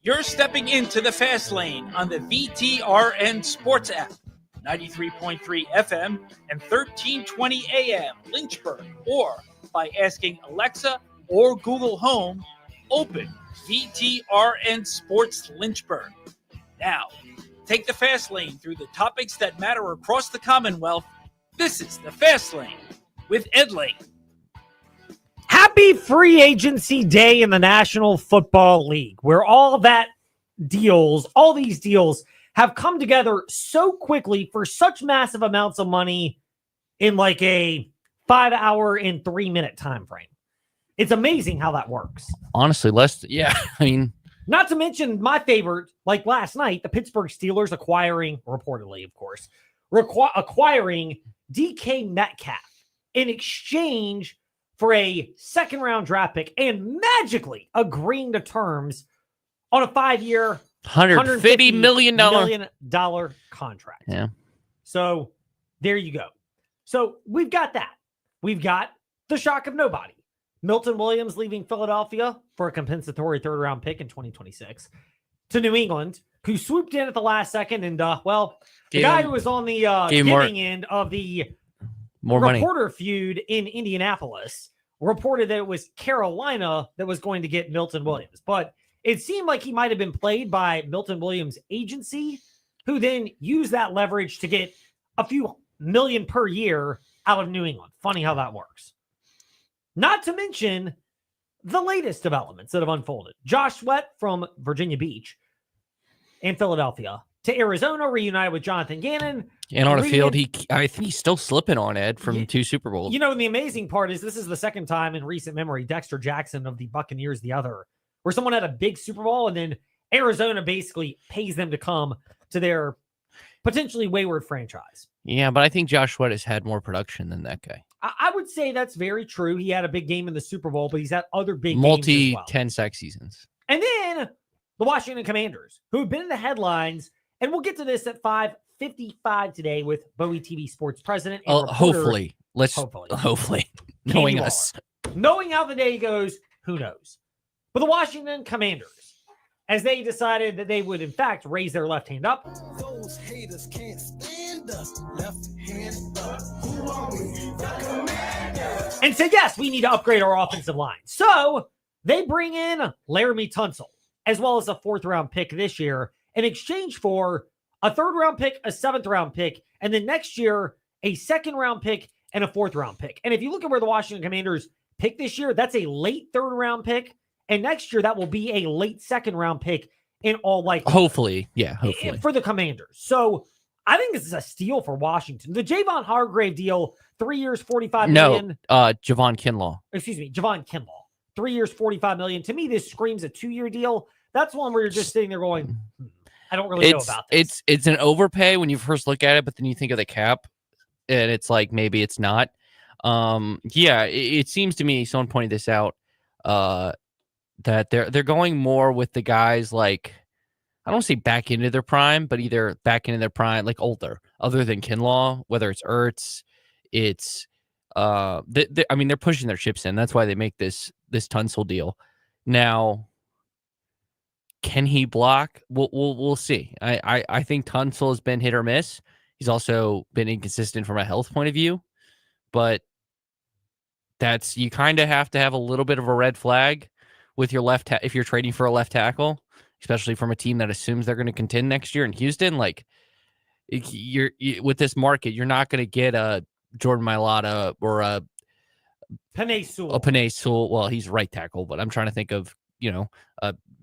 You're stepping into the fast lane on the VTRN Sports app, 93.3 FM and 1320 AM Lynchburg, or by asking Alexa or Google Home, open VTRN Sports Lynchburg. Now, take the fast lane through the topics that matter across the Commonwealth. This is the Fast Lane with Ed Lane. Happy free agency day in the National Football League, where all these deals have come together so quickly for such massive amounts of money in like a 5-hour and 3-minute time frame. It's amazing how that works. Honestly, Not to mention my favorite, like last night, the Pittsburgh Steelers reportedly, of course, acquiring DK Metcalf in exchange for a second-round draft pick and magically agreeing to terms on a 5-year, $150 million contract. Yeah. So there you go. So we've got that. We've got the shock of nobody. Milton Williams leaving Philadelphia for a compensatory third-round pick in 2026 to New England, who swooped in at the last second and, the guy who was on the giving end of the reporter feud in Indianapolis reported that it was Carolina that was going to get Milton Williams. But it seemed like he might have been played by Milton Williams' agency, who then used that leverage to get a few million per year out of New England. Funny how that works. Not to mention the latest developments that have unfolded. Josh Sweat from Virginia Beach and Philadelphia to Arizona, reunited with Jonathan Gannon. And on a field, I think he's still slipping on Ed from 2 Super Bowls. You know, and the amazing part is this is the second time in recent memory, Dexter Jackson of the Buccaneers, the other, where someone had a big Super Bowl and then Arizona basically pays them to come to their potentially wayward franchise. Yeah, but I think Josh Sweat has had more production than that guy. I would say that's very true. He had a big game in the Super Bowl, but he's had other big games as well. 10-sack seasons. And then the Washington Commanders, who have been in the headlines, and we'll get to this at 5:55 today with Bowie TV Sports president. And hopefully. Hopefully. Knowing us. Knowing how the day goes, who knows? But the Washington Commanders, as they decided that they would, in fact, raise their left hand up. Those haters can't stand us. Left hand up. Who are we? The Commanders. And said, yes, we need to upgrade our offensive line. So they bring in Laramie Tunsil, as well as a 4th-round pick this year, in exchange for a 3rd-round pick, a 7th-round pick, and then next year, a 2nd-round pick and a 4th-round pick. And if you look at where the Washington Commanders pick this year, that's a late 3rd-round pick. And next year, that will be a late 2nd-round pick in all likelihood. Hopefully. For the Commanders. So I think this is a steal for Washington. The Javon Hargrave deal, 3 years, $45 million. Javon Kinlaw. Excuse me, Javon Kinlaw. 3 years, $45 million. To me, this screams a 2-year deal. That's one where you're just sitting there going, I don't really know about this. It's an overpay when you first look at it, but then you think of the cap, and it's like maybe it's not. It seems to me, someone pointed this out, that they're going more with the guys like, I don't say back into their prime, but either back into their prime, like older, other than Kinlaw, whether it's Ertz, it's they're pushing their chips in. That's why they make this Tunsil deal. Now, can he block? We'll see. I think Tunsil has been hit or miss. He's also been inconsistent from a health point of view, but you kind of have to have a little bit of a red flag with your if you're trading for a left tackle, especially from a team that assumes they're going to contend next year in Houston. Like, you're with this market, you're not going to get a Jordan Mailata or a Penei Sewell. Well, he's right tackle, but I'm trying to think of,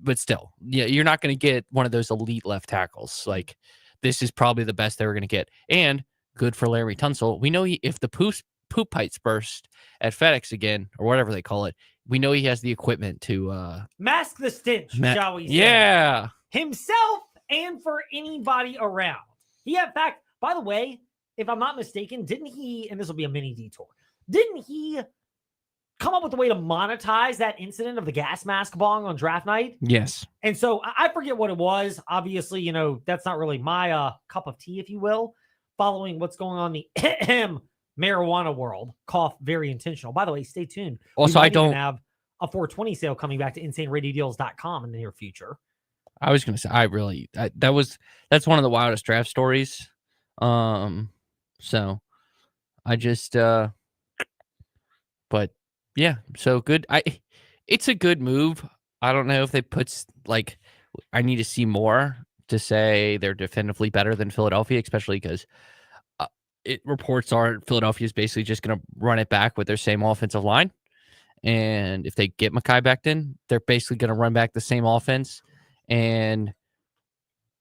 but still, you're not going to get one of those elite left tackles. Like, this is probably the best they were going to get. And good for Larry Tunsil. We know if the poop pipes burst at FedEx again, or whatever they call it, we know he has the equipment to mask the stench, shall we say. Yeah. Himself and for anybody around. He, in fact, by the way, if I'm not mistaken, didn't he, and this will be a mini detour, didn't he come up with a way to monetize that incident of the gas mask bong on draft night? Yes. And so I forget what it was. Obviously, that's not really my cup of tea, if you will, following what's going on in the marijuana world. Cough, very intentional. By the way, stay tuned. Also, I don't have a 420 sale coming back to InsaneRadioDeals.com in the near future. I was gonna say that's one of the wildest draft stories. So I just but yeah, so good. It's a good move. I don't know if they I need to see more to say they're definitively better than Philadelphia, especially because reports are Philadelphia is basically just going to run it back with their same offensive line. And if they get Mekhi Becton, they're basically going to run back the same offense. And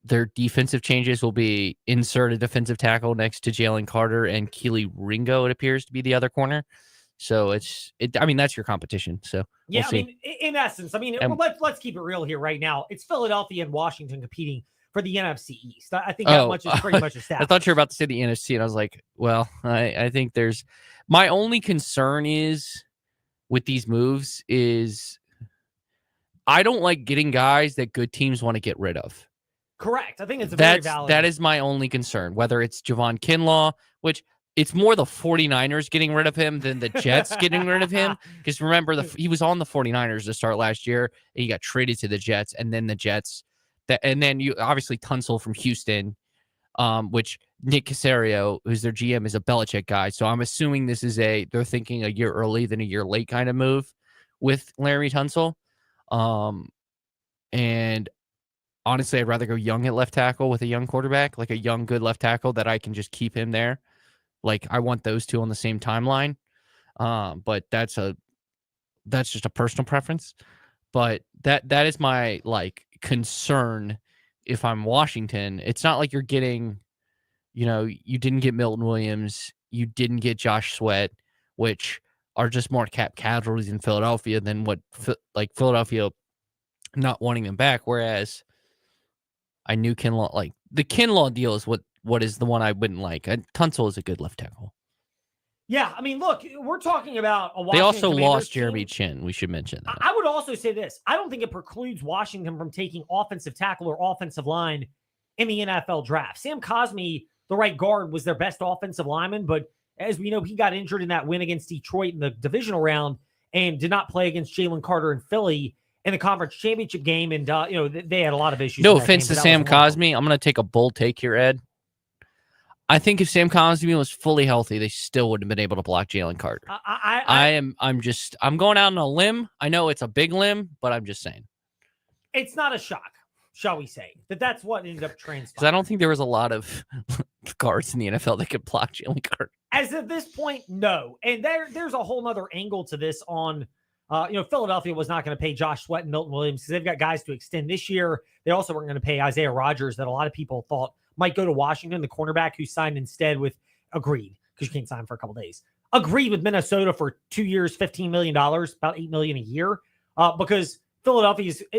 their defensive changes will be insert a defensive tackle next to Jalen Carter and Keely Ringo, it appears to be the other corner. So I mean, that's your competition. So yeah, we'll see. I mean, in essence, I mean, let's keep it real here right now. It's Philadelphia and Washington competing for the NFC East. I think that much is pretty much established. I thought you were about to say the NFC, and I was like, well, I think my only concern is with these moves is I don't like getting guys that good teams want to get rid of. Correct. I think it's very valid. That is my only concern, whether it's Javon Kinlaw, which it's more the 49ers getting rid of him than the Jets getting rid of him. Because remember, he was on the 49ers to start last year, and he got traded to the Jets, and then the Jets. And then you obviously Tunsil from Houston, which Nick Caserio, who's their GM, is a Belichick guy. So I'm assuming this is they're thinking a year early than a year late kind of move with Larry Tunsil. And honestly, I'd rather go young at left tackle with a young quarterback, like a young, good left tackle that I can just keep him there. Like I want those two on the same timeline. But that's just a personal preference. But that is my concern if I'm Washington. It's not like you're getting, you didn't get Milton Williams, you didn't get Josh Sweat, which are just more cap casualties in Philadelphia than what Philadelphia not wanting them back. Whereas I knew Kinlaw, the Kinlaw deal is what is the one I wouldn't like. Tunsil is a good left tackle. Yeah, I mean, look, we're talking about a Washington They also Commanders lost team. Jeremy Chin. We should mention that. I would also say this. I don't think it precludes Washington from taking offensive tackle or offensive line in the NFL draft. Sam Cosmi, the right guard, was their best offensive lineman, but as we know, he got injured in that win against Detroit in the divisional round and did not play against Jalen Carter in Philly in the conference championship game. And, they had a lot of issues. No offense to Sam Cosmi. I'm going to take a bold take here, Ed. I think if Sam Cosmi was fully healthy, they still wouldn't have been able to block Jalen Carter. I'm going out on a limb. I know it's a big limb, but I'm just saying. It's not a shock, shall we say, that's what ended up transpiring. Because I don't think there was a lot of guards in the NFL that could block Jalen Carter. As of this point, no. And there's a whole nother angle to this on, Philadelphia was not going to pay Josh Sweat and Milton Williams because they've got guys to extend this year. They also weren't going to pay Isaiah Rodgers that a lot of people thought might go to Washington, the cornerback who signed instead agreed, because you can't sign for a couple days, agreed with Minnesota for 2 years, $15 million, about $8 million a year, because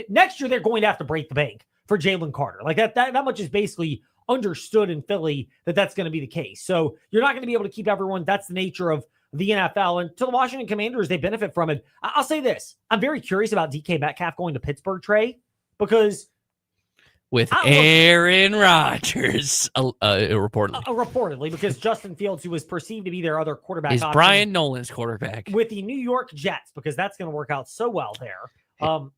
next year they're going to have to break the bank for Jalen Carter. That much is basically understood in Philly that's going to be the case. So you're not going to be able to keep everyone. That's the nature of the NFL. And to the Washington Commanders, they benefit from it. I'll say this. I'm very curious about DK Metcalf going to Pittsburgh, Trey, because with Aaron Rodgers, reportedly. Reportedly, because Justin Fields, who was perceived to be their other quarterback, is Brian Nolan's quarterback with the New York Jets, because that's going to work out so well there.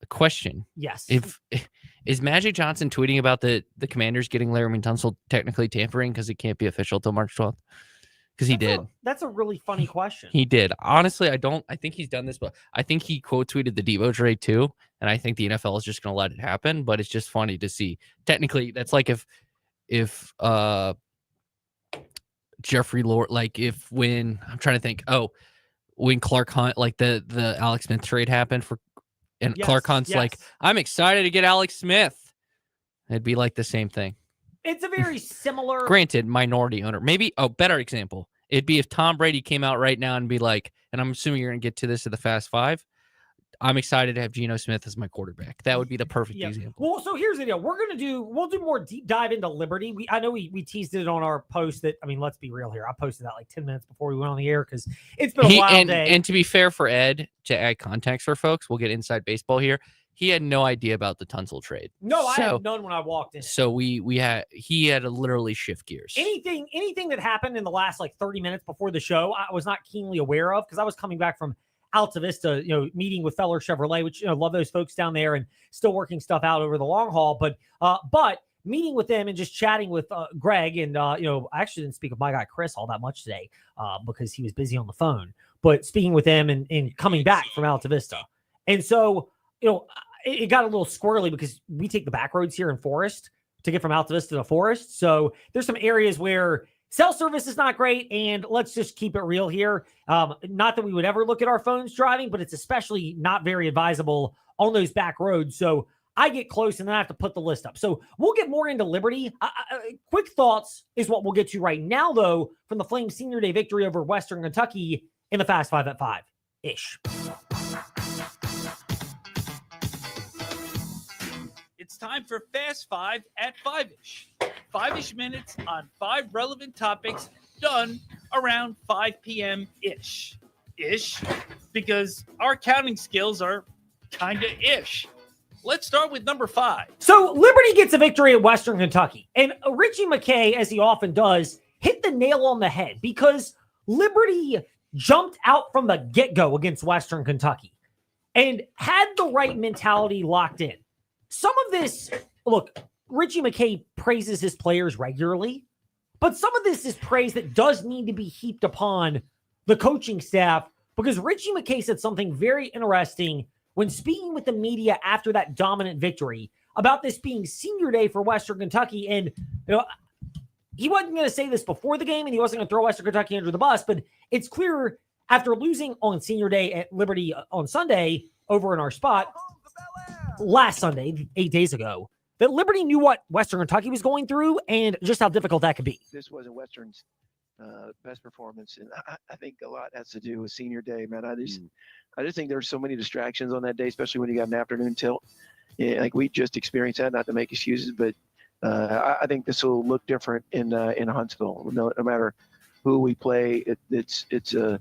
Question. Yes. Is Magic Johnson tweeting about the Commanders getting Larry Tunsil technically tampering because it can't be official till March 12th? Because he did. That's a really funny question. He did. Honestly, I think he's done this, but I think he quote tweeted the Deebo trade too. And I think the NFL is just going to let it happen. But it's just funny to see. Technically, that's like if Jeffrey Lord, when I'm trying to think, when Clark Hunt, the Alex Smith trade happened and Clark Hunt's like, I'm excited to get Alex Smith. It'd be like the same thing. It's a very similar. Granted, minority owner. Maybe better example. It'd be if Tom Brady came out right now and be like, and I'm assuming you're going to get to this at the Fast Five, I'm excited to have Geno Smith as my quarterback. That would be the perfect example. Well, so here's the deal. We'll do more deep dive into Liberty. I know we teased it on our post that, let's be real here. I posted that 10 minutes before we went on the air because it's been a wild day. And to be fair for Ed, to add context for folks, we'll get inside baseball here. He had no idea about the Tunsil trade. No, I had none when I walked in. So he had to literally shift gears. Anything that happened in the last 30 minutes before the show, I was not keenly aware of because I was coming back from Alta Vista, meeting with Feller Chevrolet, which, love those folks down there and still working stuff out over the long haul. But meeting with them and just chatting with Greg and, I actually didn't speak with my guy Chris all that much today because he was busy on the phone, but speaking with them and coming back from Alta Vista. And so, it got a little squirrely because we take the back roads here in Forest to get from Alta Vista to Forest. So there's some areas where cell service is not great. And let's just keep it real here. Not that we would ever look at our phones driving, but it's especially not very advisable on those back roads. So I get close and then I have to put the list up. So we'll get more into Liberty. Quick thoughts is what we'll get to right now, though, from the Flames Senior Day victory over Western Kentucky in the Fast Five at 5-ish. It's time for Fast Five at 5-ish. 5-ish minutes on 5 relevant topics done around 5 p.m.-ish. Ish, because our counting skills are kind of ish. Let's start with number 5. So Liberty gets a victory at Western Kentucky. And Richie McKay, as he often does, hit the nail on the head because Liberty jumped out from the get-go against Western Kentucky and had the right mentality locked in. Some of this, look, Richie McKay praises his players regularly, but some of this is praise that does need to be heaped upon the coaching staff because Richie McKay said something very interesting when speaking with the media after that dominant victory about this being senior day for Western Kentucky. And, he wasn't going to say this before the game and he wasn't going to throw Western Kentucky under the bus, but it's clear after losing on senior day at Liberty on Sunday over in our spot last Sunday, 8 days ago, that Liberty knew what Western Kentucky was going through and just how difficult that could be. This wasn't Western's best performance, and I think a lot has to do with senior day, man. I just think there's so many distractions on that day, especially when you got an afternoon tilt. Yeah, like we just experienced that, not to make excuses, but I think this will look different in Huntsville. No matter who we play, it's a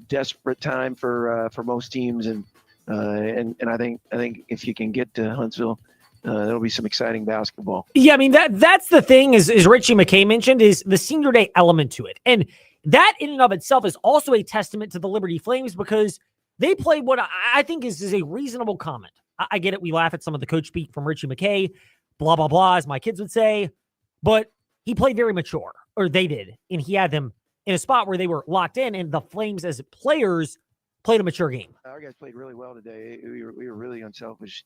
desperate time for most teams, and I think if you can get to Huntsville, there'll be some exciting basketball. Yeah, I mean that's the thing is Richie McKay mentioned is the senior day element to it, and that in and of itself is also a testament to the Liberty Flames because they played what I think is a reasonable comment. I get it. We laugh at some of the coach speak from Richie McKay, blah, blah, blah, as my kids would say, but he played very mature, or they did, and he had them in a spot where they were locked in, and the Flames as players played a mature game. Our guys played really well today. We were really unselfish.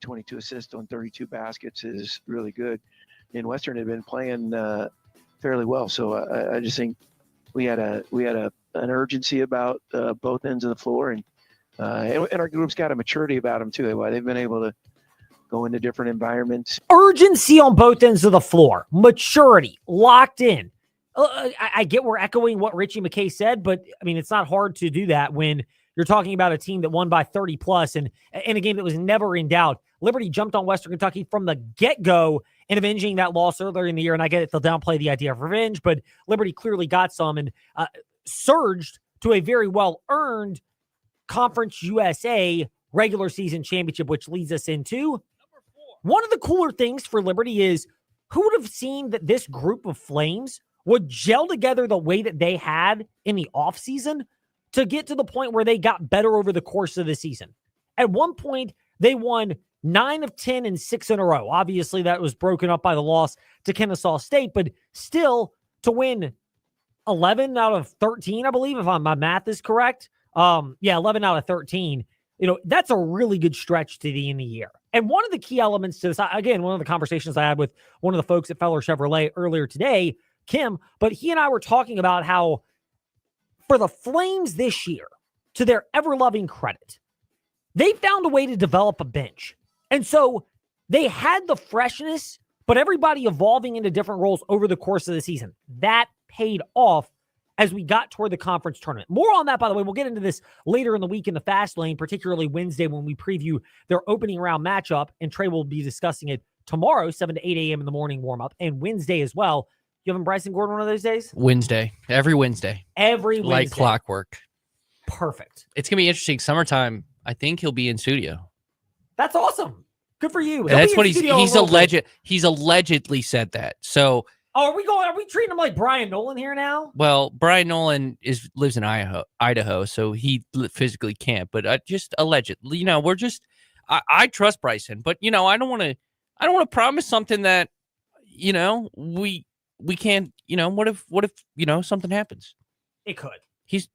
22 assists on 32 baskets is really good. And Western had been playing fairly well, so I just think we had an urgency about both ends of the floor, and our group's got a maturity about them too. They've been able to go into different environments. Urgency on both ends of the floor, maturity, locked in. I get we're echoing what Richie McKay said, but I mean, it's not hard to do that when you're talking about a team that won by 30 plus and in a game that was never in doubt. Liberty jumped on Western Kentucky from the get-go in avenging that loss earlier in the year. And I get it, they'll downplay the idea of revenge, but Liberty clearly got some and surged to a very well-earned Conference USA regular season championship, which leads us into one of the cooler things for Liberty is who would have seen that this group of Flames would gel together the way that they had in the offseason to get to the point where they got better over the course of the season. At one point, they won 9 of 10 and 6 in a row. Obviously, that was broken up by the loss to Kennesaw State, but still to win 11 out of 13, I believe, if my math is correct. 11 out of 13. That's a really good stretch to the end of the year. And one of the key elements to this, again, one of the conversations I had with one of the folks at Feller Chevrolet earlier today, Kim, but he and I were talking about how for the Flames this year, to their ever-loving credit, they found a way to develop a bench. And so they had the freshness, but everybody evolving into different roles over the course of the season. That paid off as we got toward the conference tournament. More on that, by the way. We'll get into this later in the week in the Fast Lane, particularly Wednesday when we preview their opening round matchup, and Trey will be discussing it tomorrow, 7 to 8 a.m. in the morning warm-up, and Wednesday as well. You having Bryson Gordon one of those days? Wednesday. Every Wednesday. Like clockwork. Perfect. It's going to be interesting. Summertime, I think he'll be in studio. That's awesome. Good for you. That's what he's allegedly said that. So Oh, are we treating him like Brian Nolan here now? Well, Brian Nolan lives in Idaho, so he physically can't. But just allegedly, we're just. I trust Bryson, but I don't want to promise something that we can't. What if something happens? It could. He's.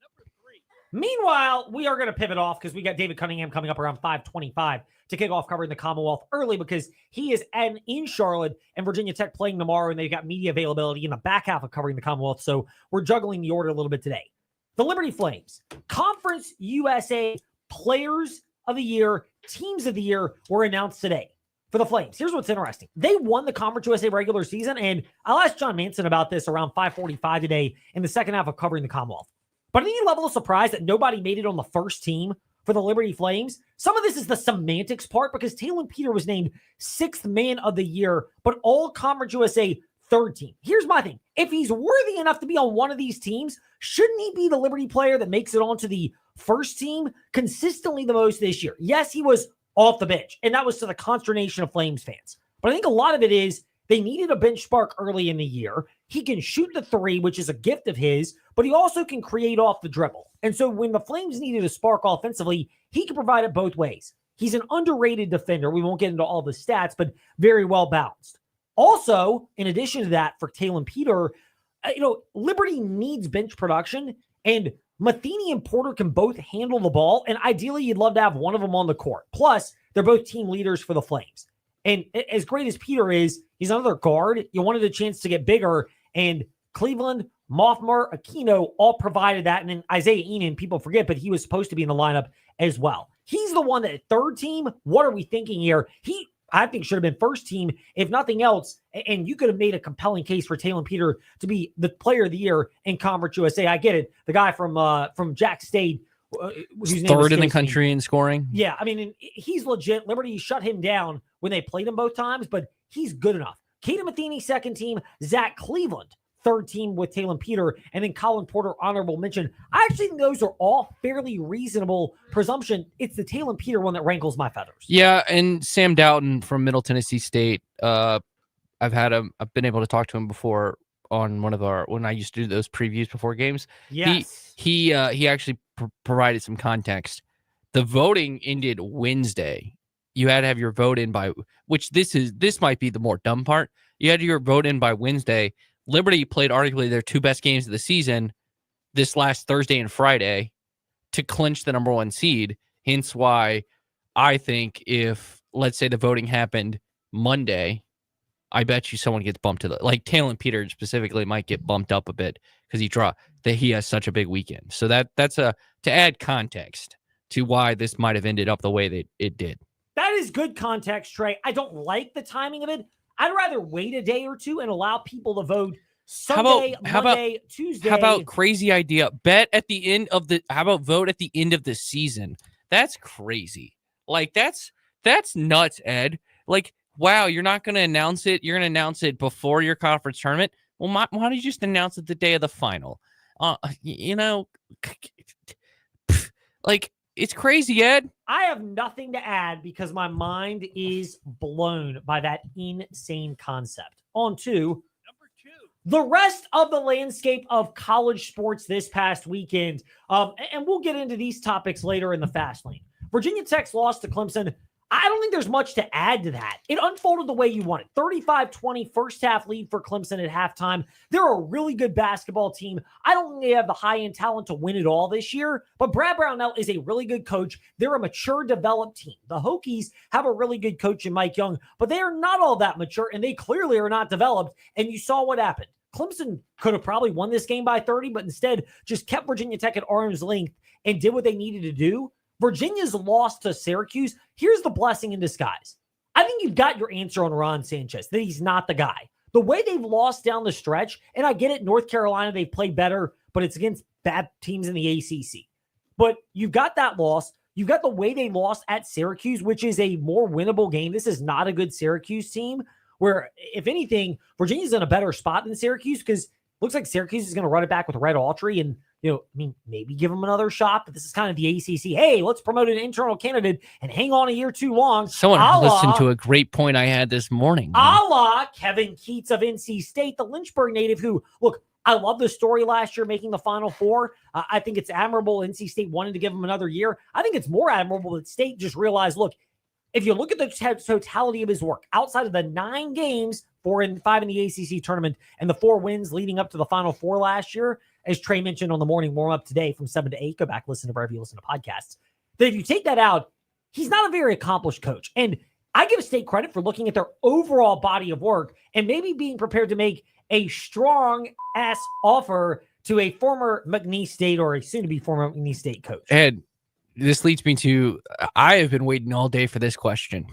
Meanwhile, we are going to pivot off because we got David Cunningham coming up around 5:25 to kick off covering the Commonwealth early because he is in Charlotte and Virginia Tech playing tomorrow, and they've got media availability in the back half of covering the Commonwealth. So we're juggling the order a little bit today. The Liberty Flames, Conference USA Players of the Year, Teams of the Year were announced today. For the Flames, here's what's interesting. They won the Conference USA regular season, and I'll ask John Manson about this around 5:45 today in the second half of covering the Commonwealth. But any level of surprise that nobody made it on the first team for the Liberty Flames? Some of this is the semantics part because Talon Peter was named 6th man of the year, but all Conference USA 3rd team. Here's my thing. If he's worthy enough to be on one of these teams, shouldn't he be the Liberty player that makes it onto the first team consistently the most this year? Yes, he was off the bench, and that was to the consternation of Flames fans. But I think a lot of it is they needed a bench spark early in the year. He can shoot the three, which is a gift of his, but he also can create off the dribble. And so when the Flames needed a spark offensively, he can provide it both ways. He's an underrated defender. We won't get into all the stats, but very well balanced. Also, in addition to that, for Talon Peter, Liberty needs bench production, and Matheny and Porter can both handle the ball, and ideally you'd love to have one of them on the court. Plus, they're both team leaders for the Flames. And as great as Peter is, he's another guard. You wanted a chance to get bigger, and Cleveland, Mothmer, Aquino all provided that. And then Isaiah Enan, people forget, but he was supposed to be in the lineup as well. He's the one that 3rd team, what are we thinking here? I think should have been 1st team, if nothing else. And you could have made a compelling case for Talon Peter to be the player of the year in Conference USA. I get it. The guy from Jack State, whose 3rd in the country in scoring. Yeah, I mean, he's legit. Liberty shut him down when they played him both times, but he's good enough. Caden Matheny, 2nd team. Zach Cleveland, 3rd team with Talon Peter, and then Colin Porter, honorable mention. I actually think those are all fairly reasonable presumption. It's the Talon Peter one that rankles my feathers. Yeah, and Sam Doughton from Middle Tennessee State. I've been able to talk to him before on when I used to do those previews before games. Yes. He actually provided some context. The voting ended Wednesday. You had to have your vote in by, which this might be the more dumb part. You had your vote in by Wednesday. Liberty played arguably their 2 best games of the season this last Thursday and Friday to clinch the number 1 seed. Hence why I think if, let's say, the voting happened Monday, I bet you someone gets bumped to like Talon Peter specifically might get bumped up a bit because he has such a big weekend. So that's to add context to why this might have ended up the way that it did. That is good context, Trey. I don't like the timing of it. I'd rather wait a day or two and allow people to vote Sunday, Monday, Tuesday. How about crazy idea? Vote at the end of the season? That's crazy. Like that's nuts, Ed. Like, wow, you're not going to announce it. You're going to announce it before your conference tournament. Well, why don't you just announce it the day of the final? Like, it's crazy, Ed. I have nothing to add because my mind is blown by that insane concept. On to Number 2. the rest of the landscape of college sports this past weekend. And we'll get into these topics later in the fast lane. Virginia Tech's loss to Clemson. I don't think there's much to add to that. It unfolded the way you wanted. 35-20 first half lead for Clemson at halftime. They're a really good basketball team. I don't think they have the high-end talent to win it all this year, but Brad Brownell is a really good coach. They're a mature, developed team. The Hokies have a really good coach in Mike Young, but they are not all that mature, and they clearly are not developed, and you saw what happened. Clemson could have probably won this game by 30, but instead just kept Virginia Tech at arm's length and did what they needed to do. Virginia's loss to Syracuse. Here's the blessing in disguise. I think you've got your answer on Ron Sanchez, that he's not the guy. The way they've lost down the stretch, and I get it, North Carolina, they've played better, but it's against bad teams in the ACC. But you've got that loss. You've got the way they lost at Syracuse, which is a more winnable game. This is not a good Syracuse team, where, if anything, Virginia's in a better spot than Syracuse because it looks like Syracuse is going to run it back with Red Autry, and maybe give him another shot. But this is kind of the ACC. Hey, let's promote an internal candidate and hang on a year too long. Someone listened to a great point I had this morning. A la Kevin Keats of NC State, the Lynchburg native who, look, I love the story last year making the Final Four. I think it's admirable NC State wanted to give him another year. I think it's more admirable that State just realized, look, if you look at the totality of his work, outside of the 9 games, 4 and 5 in the ACC tournament, and the 4 wins leading up to the Final Four last year, as Trey mentioned on the morning warm-up today from 7 to 8, go back, listen to wherever you listen to podcasts, that if you take that out, he's not a very accomplished coach. And I give State credit for looking at their overall body of work and maybe being prepared to make a strong-ass offer to a former McNeese State or a soon-to-be former McNeese State coach. And this leads me to, I have been waiting all day for this question.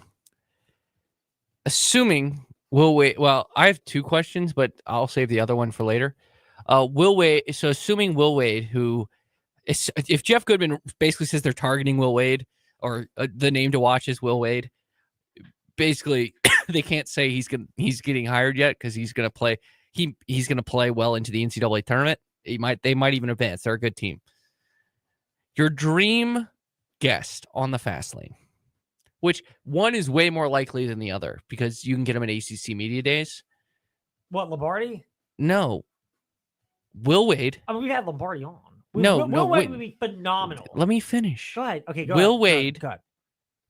Assuming Will Wade, well, I have 2 questions, but I'll save the other one for later. Will Wade, so assuming Will Wade, who is, if Jeff Goodman basically says they're targeting Will Wade, or the name to watch is Will Wade, basically they can't say he's getting hired yet because he's going to play. He's going to play well into the NCAA tournament. They might even advance. They're a good team. Your dream guest on the Fast Lane, which one is way more likely than the other because you can get him at ACC Media Days. What, Lombardi? No. Will Wade. I mean, we had Lombardi on. Will Wade would be phenomenal. Let me finish. Go ahead. Okay, go Will ahead. Wade go ahead.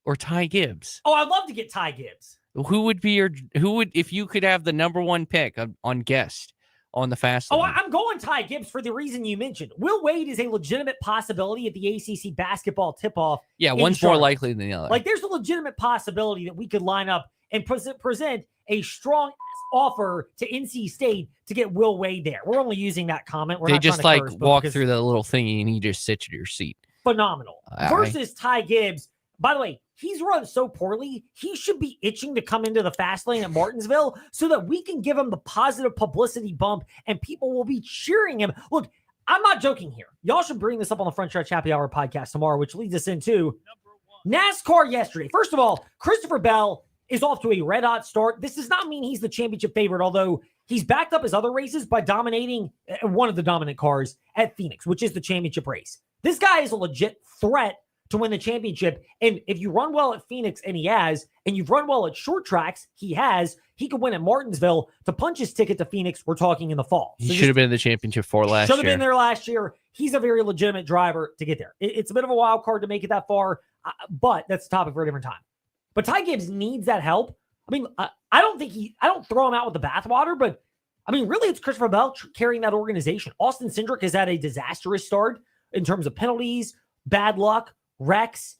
or Ty Gibbs? Oh, I'd love to get Ty Gibbs. Who would if you could have the number 1 pick on guest on the Fast Lane? Oh, I'm going Ty Gibbs for the reason you mentioned. Will Wade is a legitimate possibility at the ACC basketball tip-off. Yeah, one's more likely than the other. Like, there's a legitimate possibility that we could line up and present a strong offer to NC State to get Will Wade there. We're only using that comment. We're they not just trying to curse, walk through the little thingy and he just sits at your seat. Phenomenal. Versus Ty Gibbs. By the way, he's run so poorly, he should be itching to come into the Fast Lane at Martinsville so that we can give him the positive publicity bump and people will be cheering him. Look, I'm not joking here. Y'all should bring this up on the Front Stretch Happy Hour podcast tomorrow, which leads us into NASCAR yesterday. First of all, Christopher Bell is off to a red-hot start. This does not mean he's the championship favorite, although he's backed up his other races by dominating one of the dominant cars at Phoenix, which is the championship race. This guy is a legit threat to win the championship. And if you run well at Phoenix, and he has, and you've run well at short tracks, he could win at Martinsville to punch his ticket to Phoenix. We're talking in the fall. He should have been in the championship for last year. Should have been there last year. He's a very legitimate driver to get there. It's a bit of a wild card to make it that far, but that's a topic for a different time. But Ty Gibbs needs that help. I mean, I don't throw him out with the bathwater, but I mean, really, it's Christopher Bell carrying that organization. Austin Cindric has had a disastrous start in terms of penalties, bad luck, wrecks,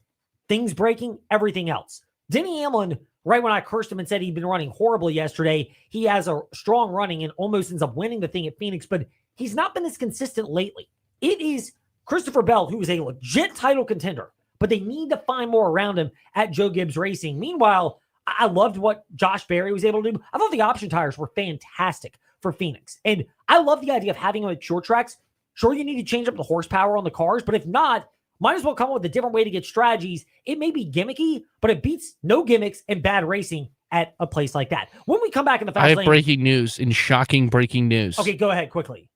things breaking, everything else. Denny Hamlin, right when I cursed him and said he'd been running horribly yesterday, he has a strong running and almost ends up winning the thing at Phoenix, but he's not been as consistent lately. It is Christopher Bell, who is a legit title contender, but they need to find more around him at Joe Gibbs Racing. Meanwhile, I loved what Josh Berry was able to do. I thought the option tires were fantastic for Phoenix. And I love the idea of having them at short tracks. Sure, you need to change up the horsepower on the cars, but if not, might as well come up with a different way to get strategies. It may be gimmicky, but it beats no gimmicks and bad racing at a place like that. When we come back in the fast lane, breaking news, shocking breaking news. Okay, go ahead quickly.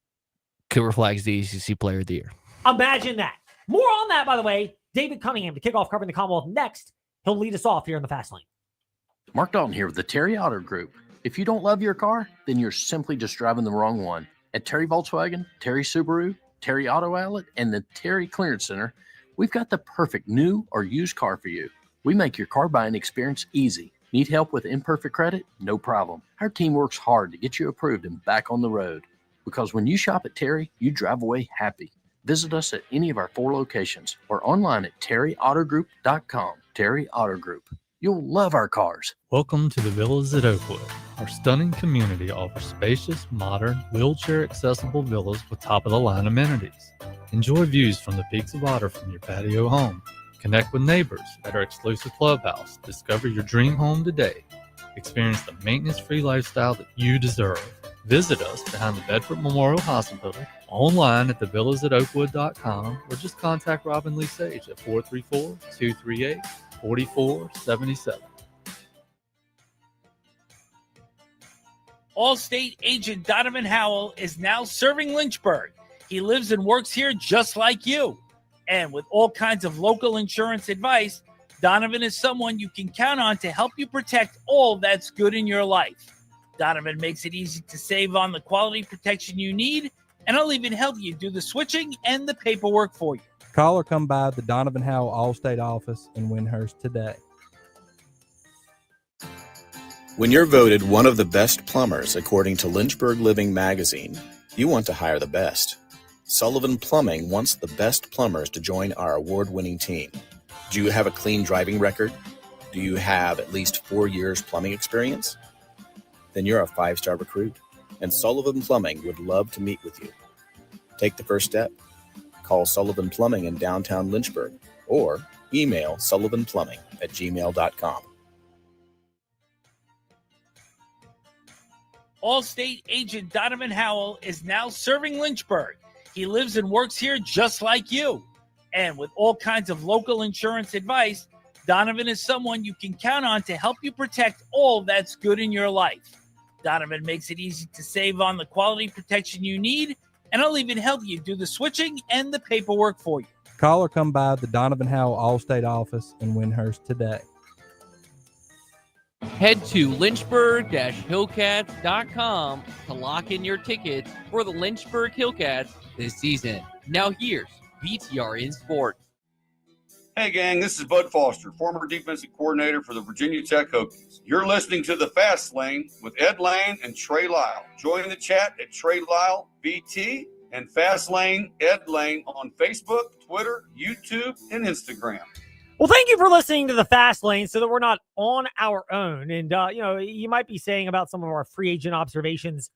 Cooper Flag's the ACC Player of the Year. Imagine that. More on that, by the way. David Cunningham to kick off covering the Commonwealth next. He'll lead us off here in the fast lane. Mark Dalton here with the Terry Auto Group. If you don't love your car, then you're simply just driving the wrong one. At Terry Volkswagen, Terry Subaru, Terry Auto Outlet, and the Terry Clearance Center, we've got the perfect new or used car for you. We make your car buying experience easy. Need help with imperfect credit? No problem. Our team works hard to get you approved and back on the road. Because when you shop at Terry, you drive away happy. Visit us at any of our 4 locations or online at terryautogroup.com. Terry Auto Group. You'll love our cars. Welcome to the Villas at Oakwood. Our stunning community offers spacious, modern, wheelchair-accessible villas with top-of-the-line amenities. Enjoy views from the Peaks of Otter from your patio home. Connect with neighbors at our exclusive clubhouse. Discover your dream home today. Experience the maintenance-free lifestyle that you deserve. Visit us behind the Bedford Memorial Hospital, online at thevillasatoakwood.com, or just contact Robin Lee Sage at 434-238-4477. Allstate agent Donovan Howell is now serving Lynchburg. He lives and works here just like you. And with all kinds of local insurance advice, Donovan is someone you can count on to help you protect all that's good in your life. Donovan makes it easy to save on the quality protection you need, and I'll even help you do the switching and the paperwork for you. Call or come by the Donovan Howell Allstate office in Windhurst today. When you're voted one of the best plumbers according to Lynchburg Living magazine, you want to hire the best. Sullivan Plumbing wants the best plumbers to join our award-winning team. Do you have a clean driving record? Do you have at least 4 years plumbing experience? Then you're a 5-star recruit, and Sullivan Plumbing would love to meet with you. Take the first step. Call Sullivan Plumbing in downtown Lynchburg or email sullivanplumbing@gmail.com. Allstate agent Donovan Howell is now serving Lynchburg. He lives and works here just like you. And with all kinds of local insurance advice, Donovan is someone you can count on to help you protect all that's good in your life. Donovan makes it easy to save on the quality protection you need, and I'll even help you do the switching and the paperwork for you. Call or come by the Donovan Howell Allstate office in Windhurst today. Head to lynchburg-hillcats.com to lock in your tickets for the Lynchburg Hillcats this season. Now here's VTR in Sport. Hey gang, this is Bud Foster, former defensive coordinator for the Virginia Tech Hokies. You're listening to The Fast Lane with Ed Lane and Trey Lyle. Join the chat at Trey Lyle VT and Fast Lane Ed Lane on Facebook, Twitter, YouTube, and Instagram. Well, thank you for listening to the Fast Lane so that we're not on our own. And, you might be saying about some of our free agent observations,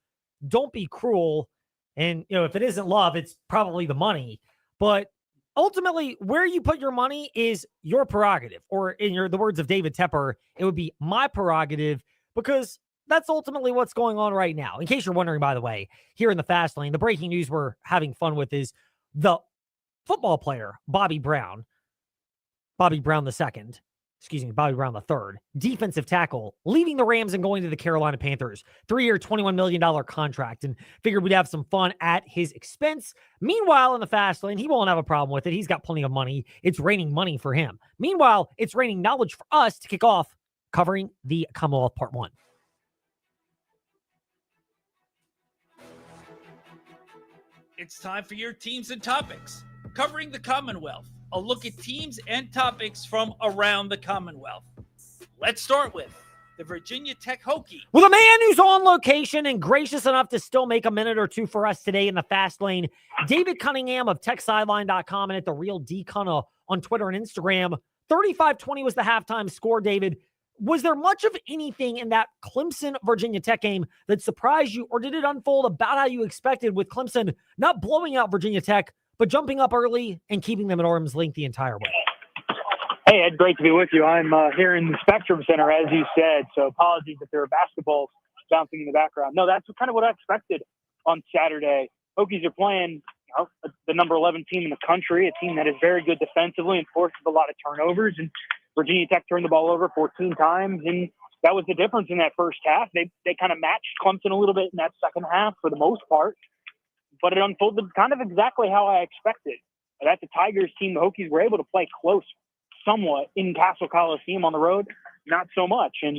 don't be cruel. And, if it isn't love, it's probably the money. But ultimately, where you put your money is your prerogative. Or in the words of David Tepper, it would be my prerogative, because that's ultimately what's going on right now. In case you're wondering, by the way, here in the Fast Lane, the breaking news we're having fun with is the football player, Bobby Brown II, defensive tackle, leaving the Rams and going to the Carolina Panthers. 3-year, $21 million contract, and figured we'd have some fun at his expense. Meanwhile, in the Fast Lane, he won't have a problem with it. He's got plenty of money. It's raining money for him. Meanwhile, it's raining knowledge for us to kick off covering the Commonwealth Part 1. It's time for your teams and topics. Covering the Commonwealth, a look at teams and topics from around the Commonwealth. Let's start with the Virginia Tech Hokie. With a man who's on location and gracious enough to still make a minute or two for us today in the Fast Lane, David Cunningham of TechSideline.com and at the Real D Cunna on Twitter and Instagram. 35-20 was the halftime score, David. Was there much of anything in that Clemson-Virginia Tech game that surprised you, or did it unfold about how you expected, with Clemson not blowing out Virginia Tech, but jumping up early and keeping them at arm's length the entire way? Hey, Ed, great to be with you. I'm here in the Spectrum Center, as you said, so apologies if there are basketballs bouncing in the background. No, that's kind of what I expected on Saturday. Hokies are playing the number 11 team in the country, a team that is very good defensively and forces a lot of turnovers, and Virginia Tech turned the ball over 14 times, and that was the difference in that first half. They kind of matched Clemson a little bit in that second half for the most part, but it unfolded kind of exactly how I expected. That's a Tigers team. The Hokies were able to play close somewhat in Castle Coliseum on the road, not so much. And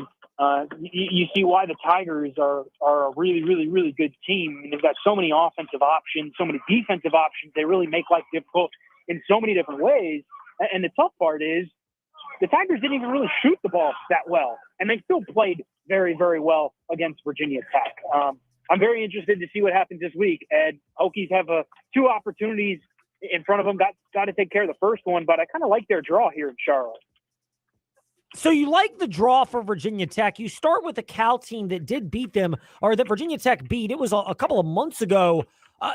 you see why the Tigers are a really, really, really good team. I mean, they've got so many offensive options, so many defensive options. They really make life difficult in so many different ways. And the tough part is the Tigers didn't even really shoot the ball that well, and they still played very, very well against Virginia Tech. I'm very interested to see what happens this week. And Hokies have two opportunities in front of them. Got to take care of the first one, but I kind of like their draw here in Charlotte. So you like the draw for Virginia Tech. You start with a Cal team that did beat them, or that Virginia Tech beat. It was a couple of months ago.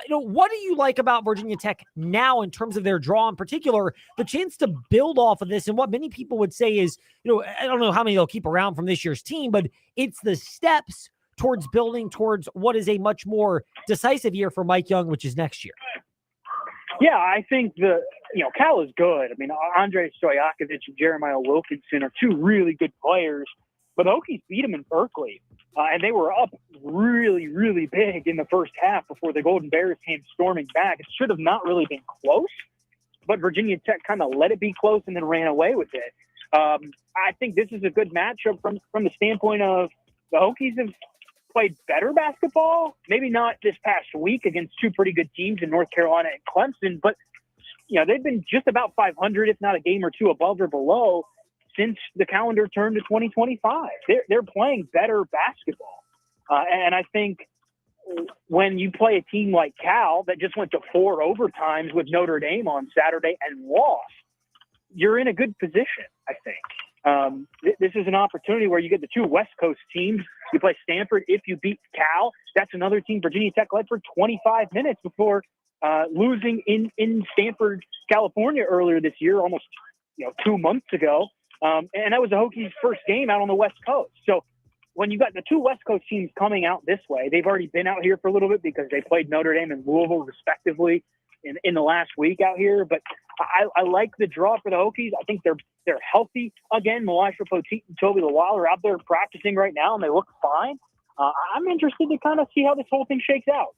What do you like about Virginia Tech now in terms of their draw, in particular, the chance to build off of this? And what many people would say is, I don't know how many they'll keep around from this year's team, but it's the steps towards building towards what is a much more decisive year for Mike Young, which is next year. Yeah, I think Cal is good. I mean, Andre Stojakovic and Jeremiah Wilkinson are two really good players, But the Hokies beat them in Berkeley, and they were up really, really big in the first half before the Golden Bears came storming back. It should have not really been close, but Virginia Tech kind of let it be close and then ran away with it. I think this is a good matchup from the standpoint of the Hokies have played better basketball, maybe not this past week against two pretty good teams in North Carolina and Clemson, but they've been just about 500, if not a game or two above or below, since the calendar turned to 2025. They're playing better basketball, and I think when you play a team like Cal that just went to 4 overtimes with Notre Dame on Saturday and lost, you're in a good position, I think. This is an opportunity where you get the two West Coast teams. You play Stanford. If you beat Cal, that's another team Virginia Tech led for 25 minutes before losing in Stanford, California earlier this year, almost 2 months ago. And that was the Hokies' first game out on the West Coast. So when you got the two West Coast teams coming out this way, they've already been out here for a little bit because they played Notre Dame and Louisville respectively in the last week out here. But I like the draw for the Hokies. I think they're healthy again. Melisha Poteet and Toby Lawal are out there practicing right now, and they look fine. I'm interested to kind of see how this whole thing shakes out.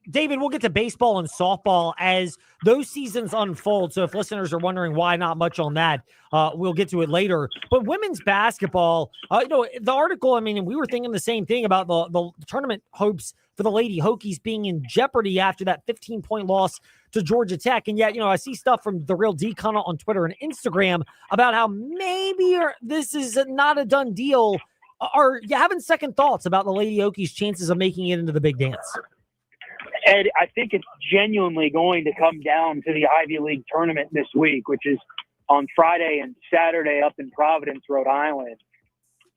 David, we'll get to baseball and softball as those seasons unfold. So if listeners are wondering why not much on that, we'll get to it later. But women's basketball, the article, we were thinking the same thing about the tournament hopes for the Lady Hokies being in jeopardy after that 15-point loss to Georgia Tech. And yet, I see stuff from the Real Decon on Twitter and Instagram about how maybe this is not a done deal. Are you having second thoughts about the Lady Hokies' chances of making it into the big dance? Ed, I think it's genuinely going to come down to the Ivy League tournament this week, which is on Friday and Saturday up in Providence, Rhode Island.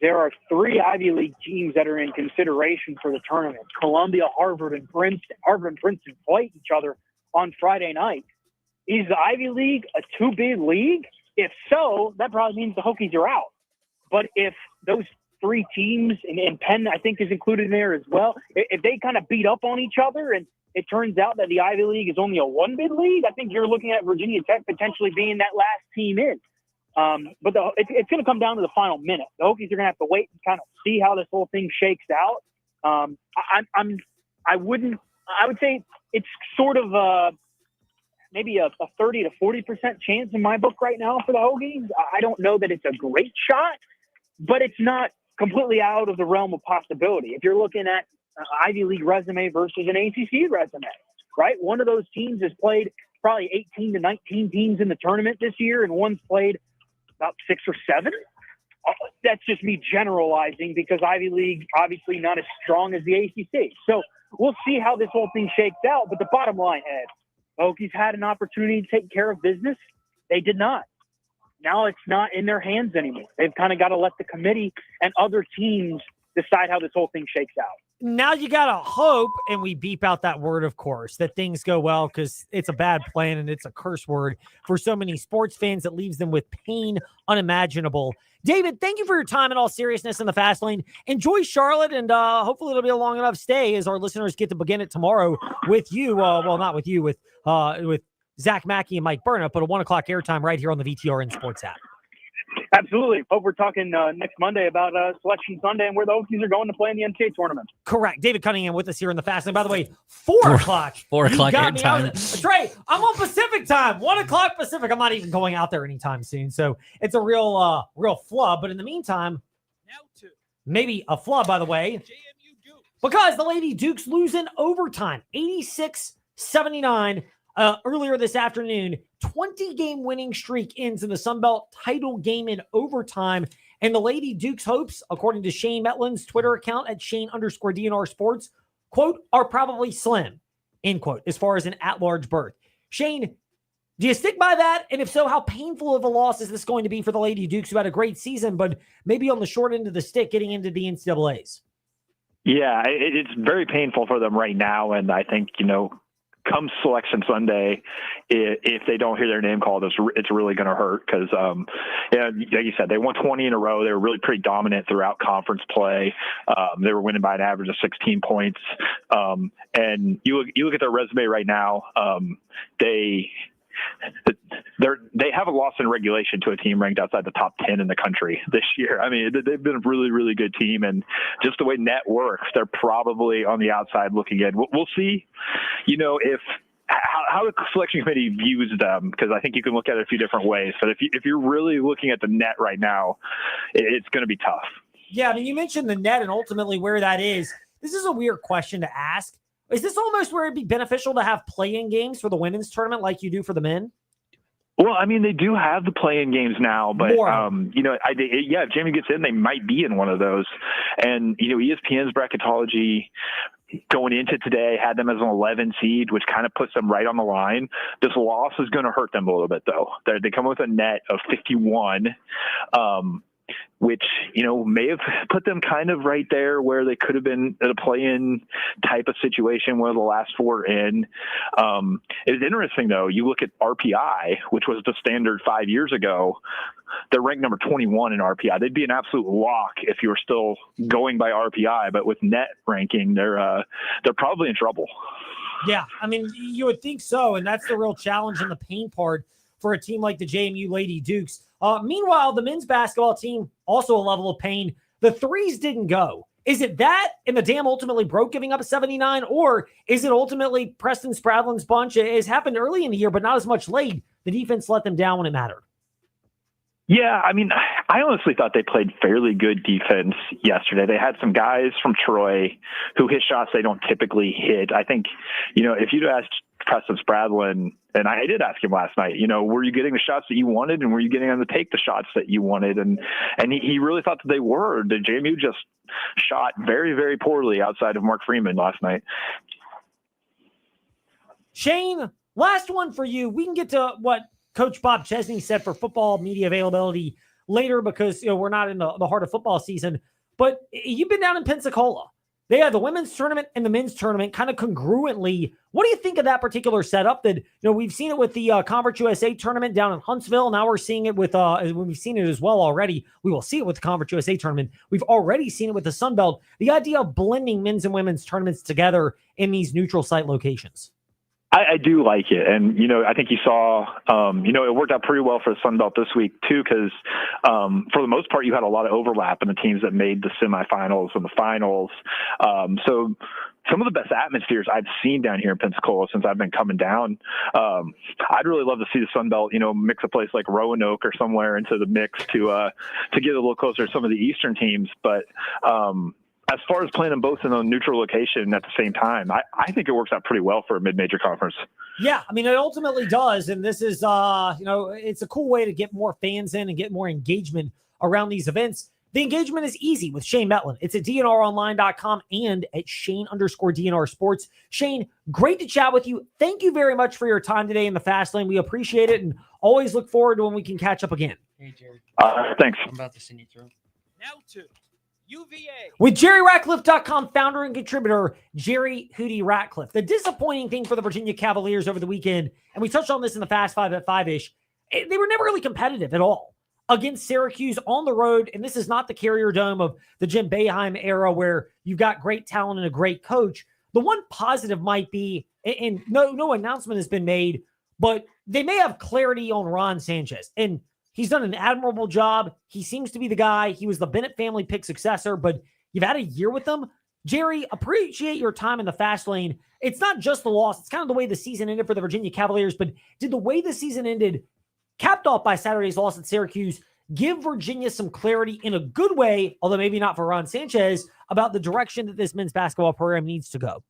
There are 3 Ivy League teams that are in consideration for the tournament. Columbia, Harvard, and Princeton. Harvard and Princeton play each other on Friday night. Is the Ivy League a too-big league? If so, that probably means the Hokies are out. But if those 3 teams, and Penn, I think, is included in there as well, if they kind of beat up on each other and it turns out that the Ivy League is only a 1-bid league, I think you're looking at Virginia Tech potentially being that last team in. But it's going to come down to the final minute. The Hokies are going to have to wait and kind of see how this whole thing shakes out. I would say it's sort of maybe a 30 to 40% chance in my book right now for the Hokies. I don't know that it's a great shot, but it's not completely out of the realm of possibility. If you're looking at an Ivy League resume versus an ACC resume, right? One of those teams has played probably 18 to 19 teams in the tournament this year, and one's played about 6 or 7. That's just me generalizing because Ivy League obviously not as strong as the ACC. So we'll see how this whole thing shakes out. But the bottom line, Ed, Hokies had an opportunity to take care of business. They did not. Now it's not in their hands anymore. They've kind of got to let the committee and other teams decide how this whole thing shakes out. Now you got to hope, and we beep out that word, of course, that things go well because it's a bad plan and it's a curse word for so many sports fans that leaves them with pain unimaginable. David, thank you for your time in all seriousness in the Fast Lane. Enjoy Charlotte, and hopefully it'll be a long enough stay as our listeners get to begin it tomorrow with you. Well, not with you, with Zach Mackey and Mike Burnett, but a 1 o'clock airtime right here on the VTRN Sports app. Absolutely. Hope we're talking next Monday about Selection Sunday and where the Hokies are going to play in the NCAA tournament. Correct. David Cunningham with us here in the Fast Lane. By the way, 4 o'clock. 4 o'clock airtime. Trey, I'm on Pacific time. 1 o'clock Pacific. I'm not even going out there anytime soon. So it's a real flub. But in the meantime, maybe a flub, by the way, because the Lady Dukes lose in overtime, 86-79. Earlier this afternoon, 20-game winning streak ends in the Sun Belt title game in overtime. And the Lady Dukes hopes, according to Shane Metlin's Twitter account at Shane_DNR Sports, quote, are probably slim, end quote, as far as an at-large berth. Shane, do you stick by that? And if so, how painful of a loss is this going to be for the Lady Dukes, who had a great season, but maybe on the short end of the stick getting into the NCAAs? Yeah, it's very painful for them right now. And I think, come Selection Sunday, if they don't hear their name called, it's really going to hurt because, like you said, they won 20 in a row. They were really pretty dominant throughout conference play. They were winning by an average of 16 points. And you look at their resume right now. They're they haven't lost in regulation to a team ranked outside the top 10 in the country this year. I mean, they've been a really, really good team, and just the way net works, they're probably on the outside looking in. We'll see, if how the selection committee views them, because I think you can look at it a few different ways. But if you're really looking at the net right now, it's going to be tough. Yeah, I mean, you mentioned the net and ultimately where that is. This is a weird question to ask. Is this almost where it'd be beneficial to have play-in games for the women's tournament like you do for the men? Well, I mean, they do have the play-in games now, but, if Jamie gets in, they might be in one of those. And, ESPN's bracketology going into today had them as an 11 seed, which kind of puts them right on the line. This loss is going to hurt them a little bit, though. They come with a net of 51, which, may have put them kind of right there where they could have been at a play-in type of situation where the last four in. It's interesting, though. You look at RPI, which was the standard 5 years ago. They're ranked number 21 in RPI. They'd be an absolute lock if you were still going by RPI, but with net ranking, they're probably in trouble. Yeah, I mean, you would think so, and that's the real challenge and the pain part for a team like the JMU Lady Dukes. Meanwhile, the men's basketball team, also a level of pain. The threes didn't go. Is it that and the Dam ultimately broke giving up a 79, or is it ultimately Preston Spradlin's bunch? It has happened early in the year, but not as much late. The defense let them down when it mattered. Yeah, I mean, I honestly thought they played fairly good defense yesterday. They had some guys from Troy who hit shots they don't typically hit. I think, if you'd asked Preston Spradlin, and I did ask him last night, were you getting the shots that you wanted, and were you getting them to take the shots that you wanted? And he really thought that they were. The JMU just shot very, very poorly outside of Mark Freeman last night. Shane, last one for you. We can get to what Coach Bob Chesney said for football media availability later because we're not in the heart of football season. But you've been down in Pensacola. They have the women's tournament and the men's tournament kind of congruently. What do you think of that particular setup? That we've seen it with the Conference USA tournament down in Huntsville. Now we're seeing it with we've seen it as well already. We will see it with the Conference USA tournament. We've already seen it with the Sun Belt. The idea of blending men's and women's tournaments together in these neutral site locations. I do like it. And, I think you saw, it worked out pretty well for the Sun Belt this week, too, because for the most part, you had a lot of overlap in the teams that made the semifinals and the finals. So some of the best atmospheres I've seen down here in Pensacola since I've been coming down. I'd really love to see the Sun Belt, mix a place like Roanoke or somewhere into the mix to get a little closer to some of the Eastern teams. But as far as playing them both in a neutral location at the same time, I think it works out pretty well for a mid-major conference. Yeah, I mean, it ultimately does. And this is, it's a cool way to get more fans in and get more engagement around these events. The engagement is easy with Shane Metlin. It's at DNRonline.com and at Shane_DNR Sports. Shane, great to chat with you. Thank you very much for your time today in the Fast Lane. We appreciate it and always look forward to when we can catch up again. Hey, Jerry. Thanks. I'm about to send you through. Now to UVA. With JerryRatcliffe.com founder and contributor, Jerry Hootie Ratcliffe. The disappointing thing for the Virginia Cavaliers over the weekend, and we touched on this in the Fast Five at 5-ish, they were never really competitive at all against Syracuse on the road. And this is not the Carrier Dome of the Jim Boeheim era where you've got great talent and a great coach. The one positive might be, and no announcement has been made, but they may have clarity on Ron Sanchez. And he's done an admirable job. He seems to be the guy. He was the Bennett family pick successor, but you've had a year with him. Jerry, appreciate your time in the Fast Lane. It's not just the loss. It's kind of the way the season ended for the Virginia Cavaliers, but did the way the season ended, capped off by Saturday's loss at Syracuse, give Virginia some clarity in a good way, although maybe not for Ron Sanchez, about the direction that this men's basketball program needs to go?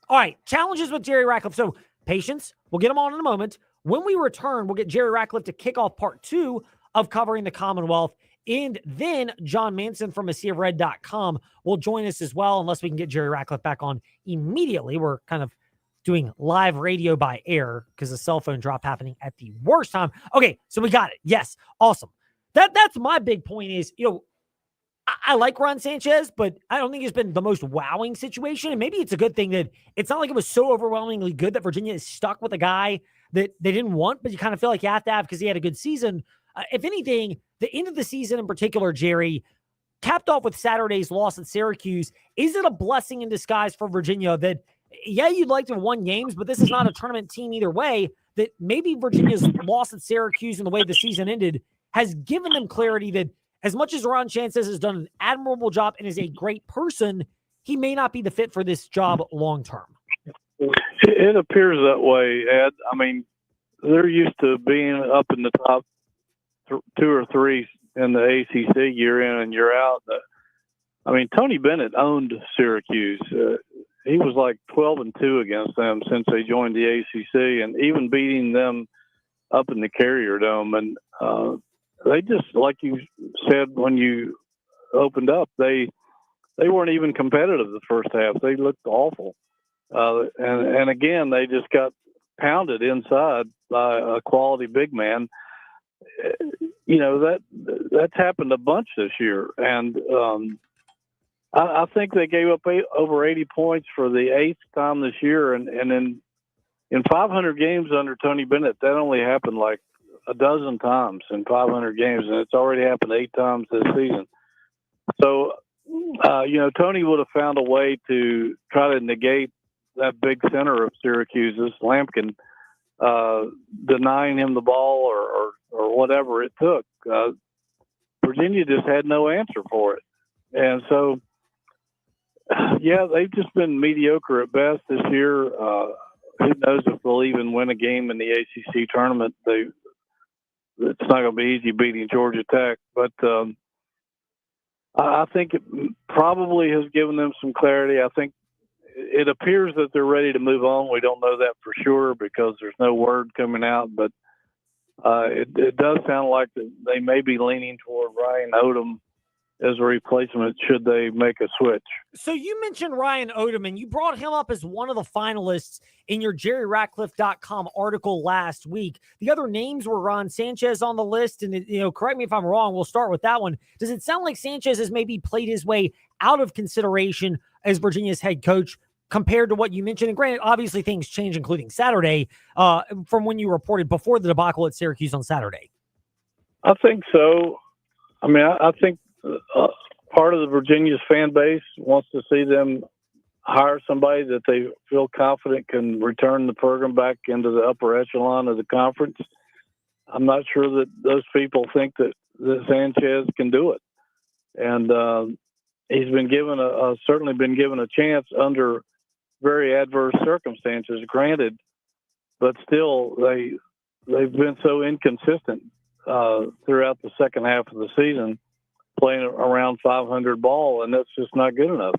All right, challenges with Jerry Ratcliffe. So patience. We'll get him on in a moment. When we return, we'll get Jerry Ratcliffe to kick off part 2 of covering the Commonwealth. And then John Manson from ASeaofRed.com will join us as well, unless we can get Jerry Ratcliffe back on immediately. We're kind of doing live radio by air because the cell phone drop happening at the worst time. Okay, so we got it. Yes, awesome. That's my big point is, I like Ron Sanchez, but I don't think it's been the most wowing situation. And maybe it's a good thing that it's not like it was so overwhelmingly good that Virginia is stuck with a guy that they didn't want, but you kind of feel like you have to have because he had a good season. If anything, the end of the season in particular, Jerry, capped off with Saturday's loss at Syracuse, is it a blessing in disguise for Virginia that Yeah, you'd like to have won games, but this is not a tournament team either way. That maybe Virginia's loss at Syracuse and the way the season ended has given them clarity that as much as Ron Sanchez has done an admirable job and is a great person, he may not be the fit for this job long term. It appears that way, Ed. I mean, they're used to being up in the top 2 or 3 in the ACC year in and year out. I mean, Tony Bennett owned Syracuse. He was like 12-2 against them since they joined the ACC, and even beating them up in the Carrier Dome. And they just, like you said when you opened up, they weren't even competitive the first half. They looked awful. And again, they just got pounded inside by a quality big man. You know, that's happened a bunch this year. And I think they gave up over 80 points for the 8th time this year. And in 500 games under Tony Bennett, that only happened like a dozen times in 500 games. And it's already happened 8 times this season. So, you know, Tony would have found a way to try to negate that big center of Syracuse's, Lampkin, denying him the ball or whatever it took. Virginia just had no answer for it. And so, yeah, they've just been mediocre at best this year. Who knows if they'll even win a game in the ACC tournament. It's not going to be easy beating Georgia Tech, but I think it probably has given them some clarity. I think it appears that they're ready to move on. We don't know that for sure because there's no word coming out, but it does sound like they may be leaning toward Ryan Odom as a replacement should they make a switch. So you mentioned Ryan Odom, and you brought him up as one of the finalists in your JerryRatcliffe.com article last week. The other names were Ron Sanchez on the list, and, you know, correct me if I'm wrong, we'll start with that one. Does it sound like Sanchez has maybe played his way out of consideration as Virginia's head coach compared to what you mentioned? And granted, obviously things change, including Saturday, from when you reported before the debacle at Syracuse on Saturday. I think so. I mean, I think part of the Virginia's fan base wants to see them hire somebody that they feel confident can return the program back into the upper echelon of the conference. I'm not sure that those people think that Sanchez can do it. And he's been given certainly been given a chance under very adverse circumstances, granted, but still they've been so inconsistent throughout the second half of the season, playing around 500 ball, and that's just not good enough.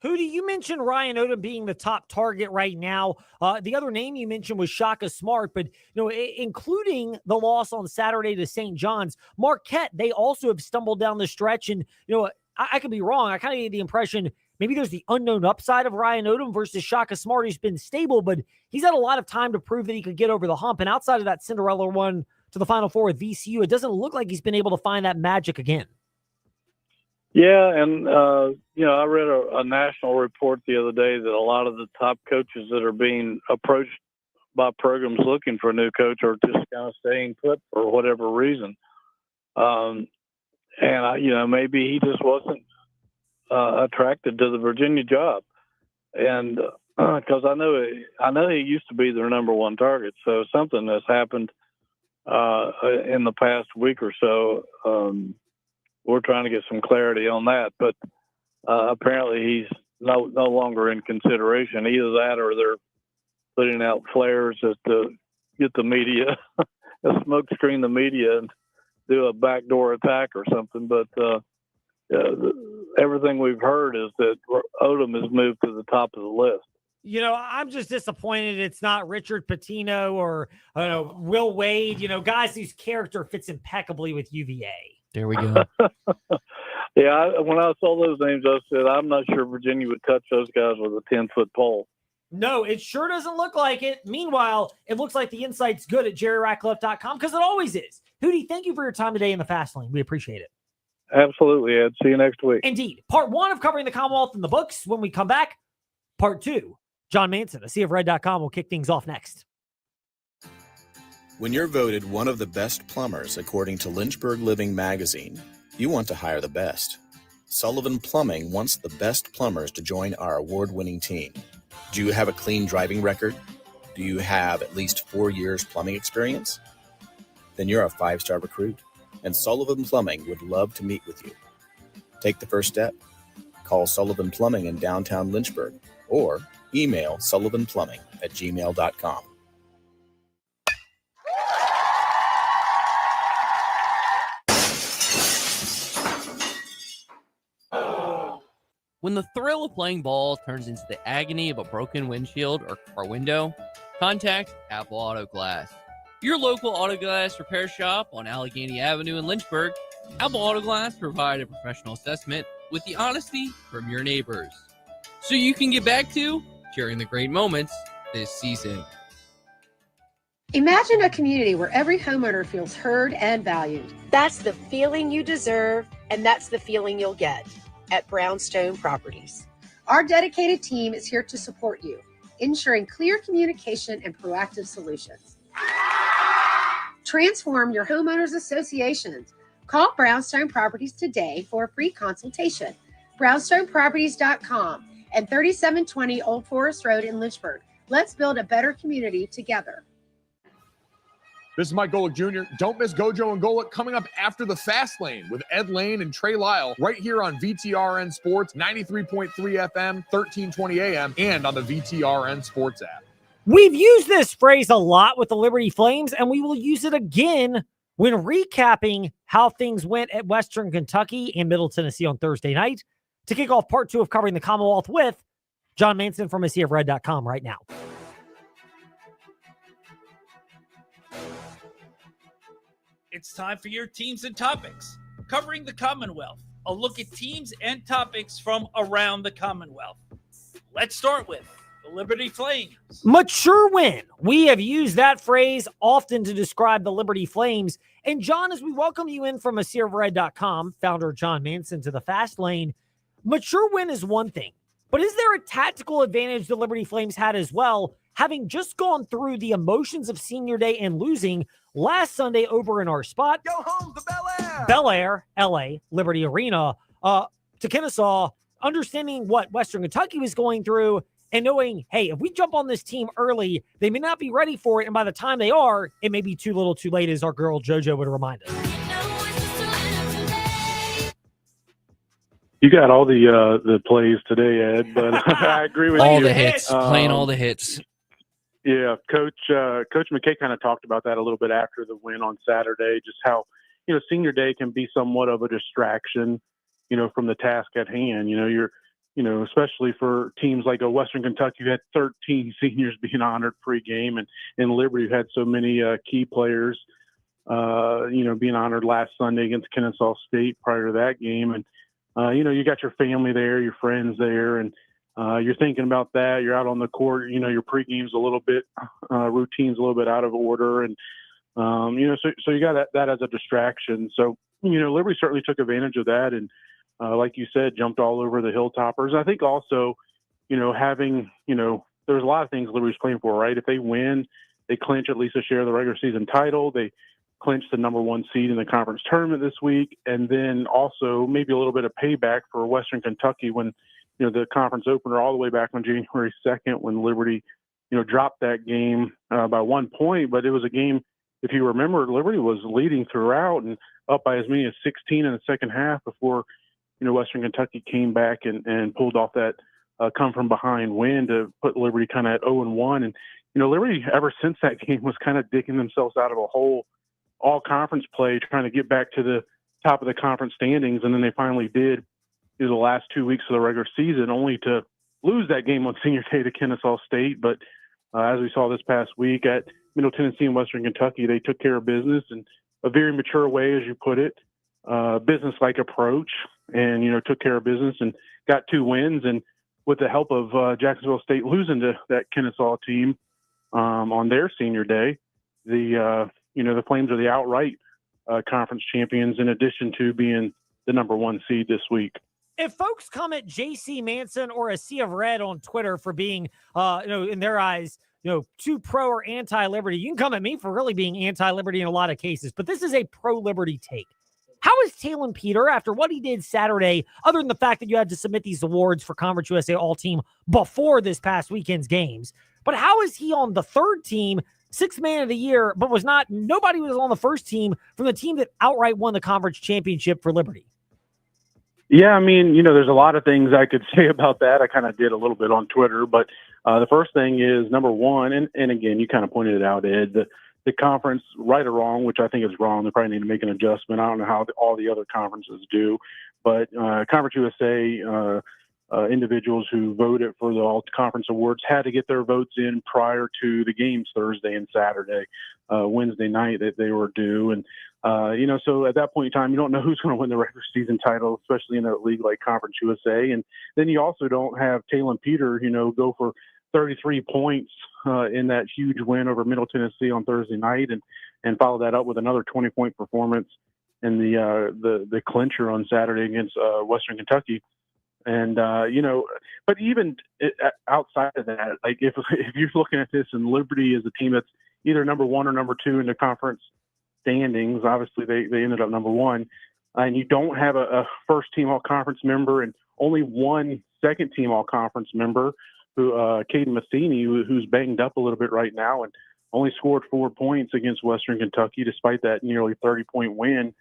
Hootie, you mentioned Ryan Odom being the top target right now. The other name you mentioned was Shaka Smart, but including the loss on Saturday to St. John's, Marquette, they also have stumbled down the stretch. And I could be wrong. I kind of get the impression maybe there's the unknown upside of Ryan Odom versus Shaka Smart, who's been stable, but he's had a lot of time to prove that he could get over the hump. And outside of that Cinderella run to the Final Four with VCU, it doesn't look like he's been able to find that magic again. Yeah, and, I read a national report the other day that a lot of the top coaches that are being approached by programs looking for a new coach are just kind of staying put for whatever reason. Maybe he just wasn't attracted to the Virginia job. And because I know he used to be their number one target. So something has happened in the past week or so. We're trying to get some clarity on that, but apparently he's no longer in consideration. Either that or they're putting out flares to get the media, smoke screen the media and do a backdoor attack or something. But everything we've heard is that Odom has moved to the top of the list. I'm just disappointed it's not Richard Pitino or Will Wade, guys whose character fits impeccably with UVA. There we go. Yeah, when I saw those names, I said, I'm not sure Virginia would touch those guys with a 10-foot pole. No, it sure doesn't look like it. Meanwhile, it looks like the insight's good at JerryRatcliffe.com because it always is. Hootie, thank you for your time today in the Fast Lane. We appreciate it. Absolutely, Ed. See you next week. Indeed. Part 1 of covering the Commonwealth in the books. When we come back, Part 2. John Manson of CFRed.com will kick things off next. When you're voted one of the best plumbers according to Lynchburg Living magazine, you want to hire the best. Sullivan Plumbing wants the best plumbers to join our award-winning team. Do you have a clean driving record? Do you have at least 4 years plumbing experience? Then you're a 5-star recruit, and Sullivan Plumbing would love to meet with you. Take the first step. Call Sullivan Plumbing in downtown Lynchburg or email sullivanplumbing@gmail.com. When the thrill of playing ball turns into the agony of a broken windshield or car window, contact Apple Auto Glass. Your local auto glass repair shop on Allegheny Avenue in Lynchburg. Apple Auto Glass provide a professional assessment with the honesty from your neighbors, so you can get back to sharing the great moments this season. Imagine a community where every homeowner feels heard and valued. That's the feeling you deserve, and that's the feeling you'll get at Brownstone Properties. Our dedicated team is here to support you, ensuring clear communication and proactive solutions. Transform your homeowners associations. Call Brownstone Properties today for a free consultation. Brownstoneproperties.com and 3720 Old Forest Road in Lynchburg. Let's build a better community together. This is Mike Golick Jr. Don't miss Gojo and Golick coming up after the Fast Lane with Ed Lane and Trey Lyle right here on VTRN Sports, 93.3 FM, 1320 AM, and on the VTRN Sports app. We've used this phrase a lot with the Liberty Flames, and we will use it again when recapping how things went at Western Kentucky and Middle Tennessee on Thursday night. To kick off part 2 of covering the Commonwealth with John Manson from ACFRed.com right now. It's time for your teams and topics. Covering the Commonwealth, a look at teams and topics from around the Commonwealth. Let's start with the Liberty Flames. Mature win. We have used that phrase often to describe the Liberty Flames. And John, as we welcome you in from ACFRed.com, founder John Manson, to the Fast Lane, mature win is one thing. But is there a tactical advantage the Liberty Flames had as well, having just gone through the emotions of senior day and losing last Sunday over in our spot? Go home to Bel Air. Bel Air, LA, Liberty Arena, to Kennesaw, understanding what Western Kentucky was going through and knowing, hey, if we jump on this team early, they may not be ready for it. And by the time they are, it may be too little too late, as our girl JoJo would remind us. You got all the plays today, Ed, but I agree with all you. The hits, playing all the hits. Yeah, Coach McKay kind of talked about that a little bit after the win on Saturday, just how, senior day can be somewhat of a distraction, from the task at hand. Especially for teams like Western Kentucky, who had 13 seniors being honored pregame, and Liberty, who had so many key players, being honored last Sunday against Kennesaw State prior to that game. And, you got your family there, your friends there, and you're thinking about that. You're out on the court. Your pregame's a little bit, routine's a little bit out of order, and so you got that as a distraction. So Liberty certainly took advantage of that, and like you said, jumped all over the Hilltoppers. I think also, having there's a lot of things Liberty's playing for, right? If they win, they clinch at least a share of the regular season title. They clinch the number 1 seed in the conference tournament this week, and then also maybe a little bit of payback for Western Kentucky when the conference opener all the way back on January 2nd when Liberty, dropped that game by 1 point. But it was a game, if you remember, Liberty was leading throughout and up by as many as 16 in the second half before, Western Kentucky came back and pulled off that come from behind win to put Liberty kind of at 0-1. And, Liberty, ever since that game, was kind of digging themselves out of a hole, all conference play, trying to get back to the top of the conference standings. And then they finally did the last 2 weeks of the regular season, only to lose that game on senior day to Kennesaw State. But as we saw this past week at Middle Tennessee and Western Kentucky, they took care of business in a very mature way, as you put it, business-like approach, and, took care of business and got 2 wins. And with the help of Jacksonville State losing to that Kennesaw team on their senior day, the Flames are the outright conference champions, in addition to being the number 1 seed this week. If folks come at JC Manson or a Sea of Red on Twitter for being, in their eyes, too pro or anti-Liberty, you can come at me for really being anti-Liberty in a lot of cases, but this is a pro-Liberty take. How is Talon Peter, after what he did Saturday, other than the fact that you had to submit these awards for Conference USA All-Team before this past weekend's games, but how is he on the third team, sixth man of the year, but nobody was on the first team from the team that outright won the conference championship for Liberty? Yeah, I mean, there's a lot of things I could say about that. I kind of did a little bit on Twitter, but the first thing is, number one, and again, you kind of pointed it out, Ed, the conference, right or wrong, which I think is wrong. They probably need to make an adjustment. I don't know how all the other conferences do, but Conference USA individuals who voted for the all-conference awards had to get their votes in prior to the games Thursday and Saturday, Wednesday night that they were due. And, so at that point in time, you don't know who's going to win the regular season title, especially in a league like Conference USA. And then you also don't have Talon Peter, go for 33 points in that huge win over Middle Tennessee on Thursday night, and follow that up with another 20-point performance in the clincher on Saturday against Western Kentucky. And but even outside of that, like if you're looking at this, and Liberty is a team that's either number one or number two in the conference standings, obviously they ended up number one, and you don't have a first team all conference member and only one second team all conference member, who Caden Matheny, who's banged up a little bit right now and only scored 4 points against Western Kentucky despite that nearly 30-point win.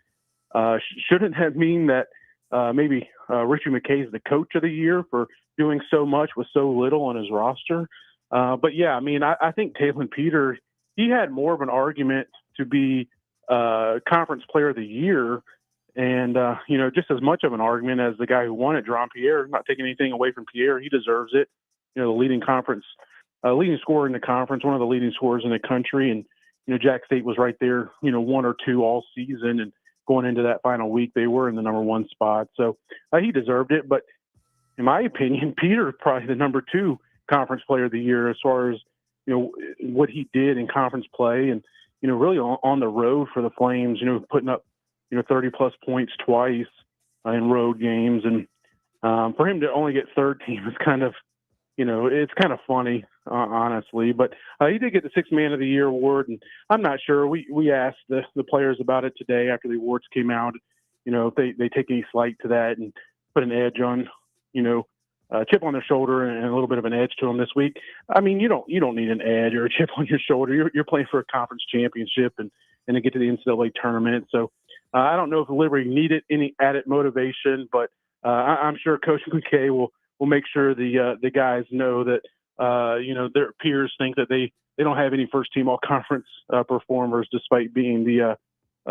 Shouldn't have mean that maybe Richie McKay is the coach of the year for doing so much with so little on his roster. But yeah, I mean, I think Talon Peter, he had more of an argument to be conference player of the year, and just as much of an argument as the guy who won it, Jean Pierre. Not taking anything away from Pierre, he deserves it. The leading scorer in the conference, one of the leading scorers in the country, and Jack State was right there, one or two all season, and going into that final week, they were in the number one spot. So he deserved it. But in my opinion, Peter is probably the number two conference player of the year as far as, what he did in conference play, and, really on the road for the Flames, putting up, 30 plus points twice in road games. And for him to only get third team is kind of, it's kind of funny, honestly. But he did get the Sixth Man of the Year award, and I'm not sure. We asked the players about it today after the awards came out, if they take any slight to that and put an edge on, chip on their shoulder and a little bit of an edge to them this week. I mean, you don't need an edge or a chip on your shoulder. You're playing for a conference championship and to get to the NCAA tournament. So I don't know if Liberty needed any added motivation, but I'm sure Coach McKay will make sure the guys know that their peers think that they don't have any first team all conference performers despite being the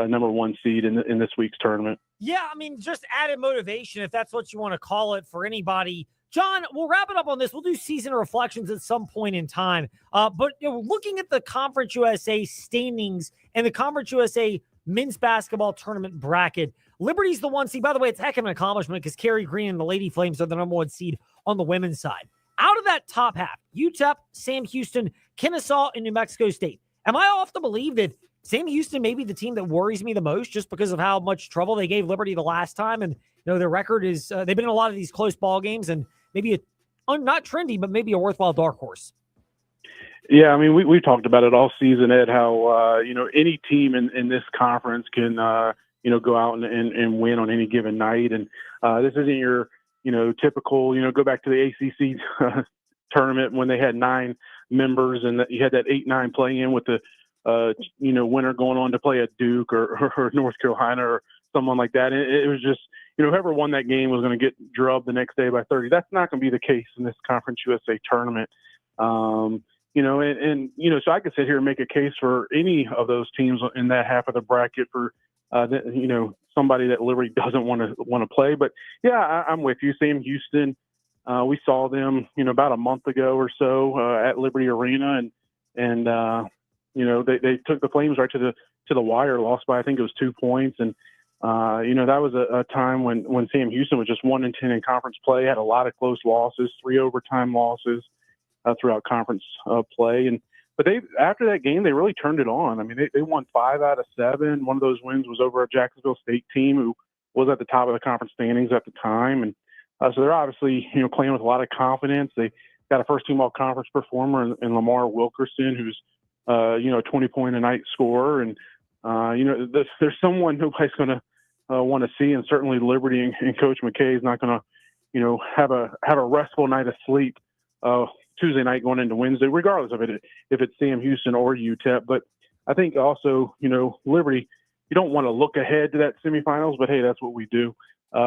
number one seed in this week's tournament. Yeah, I mean, just added motivation, if that's what you want to call it, for anybody. John, we'll wrap it up on this. We'll do season reflections at some point in time. But looking at the Conference USA standings and the Conference USA men's basketball tournament bracket, Liberty's the one seed. By the way, it's a heck of an accomplishment because Kerry Green and the Lady Flames are the number one seed on the women's side. Out of that top half, UTEP, Sam Houston, Kennesaw, and New Mexico State. Am I off to believe that Sam Houston may be the team that worries me the most just because of how much trouble they gave Liberty the last time? And, their record is they've been in a lot of these close ball games, and maybe not trendy, but maybe a worthwhile dark horse. Yeah, I mean, we've talked about it all season, Ed, how, any team in this conference can, go out and win on any given night. And this isn't your, typical, go back to the ACC tournament when they had 9 members and you had that 8-9 play-in with the, winner going on to play at Duke or North Carolina or someone like that. And it was just, whoever won that game was going to get drubbed the next day by 30. That's not going to be the case in this Conference USA tournament. So I could sit here and make a case for any of those teams in that half of the bracket for, somebody that Liberty doesn't want to play. But yeah, I'm with you. Sam Houston, we saw them, about a month ago or so at Liberty Arena, and they took the Flames right to the wire, lost by I think it was 2 points, and that was a time when Sam Houston was just 1-10 in conference play, had a lot of close losses, 3 overtime losses throughout conference play, but after that game they really turned it on. I mean, they won 5 out of 7. One of those wins was over a Jacksonville State team who was at the top of the conference standings at the time, and so they're obviously playing with a lot of confidence. They got a first team all conference performer in Lamar Wilkerson, who's 20-point a night scorer, and there's someone nobody's going to want to see, and certainly Liberty and Coach McKay is not going to, have a restful night of sleep Tuesday night going into Wednesday, regardless of it if it's Sam Houston or UTEP. But I think also, Liberty, you don't want to look ahead to that semifinals, but hey, that's what we do.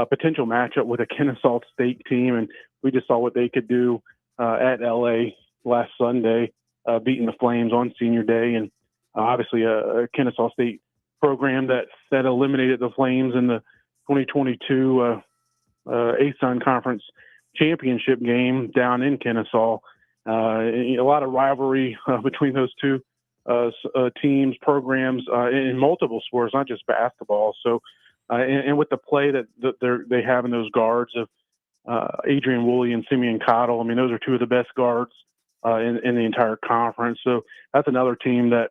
Potential matchup with a Kennesaw State team, and we just saw what they could do at LA last Sunday, beating the Flames on Senior Day, and obviously a Kennesaw State program that eliminated the Flames in the 2022 ASUN Conference Championship game down in Kennesaw. A lot of rivalry between those two teams, programs in multiple sports, not just basketball. So, and with the play that they have in those guards of Adrian Woolley and Simeon Cottle, I mean, those are two of the best guards in the entire conference. So that's another team that,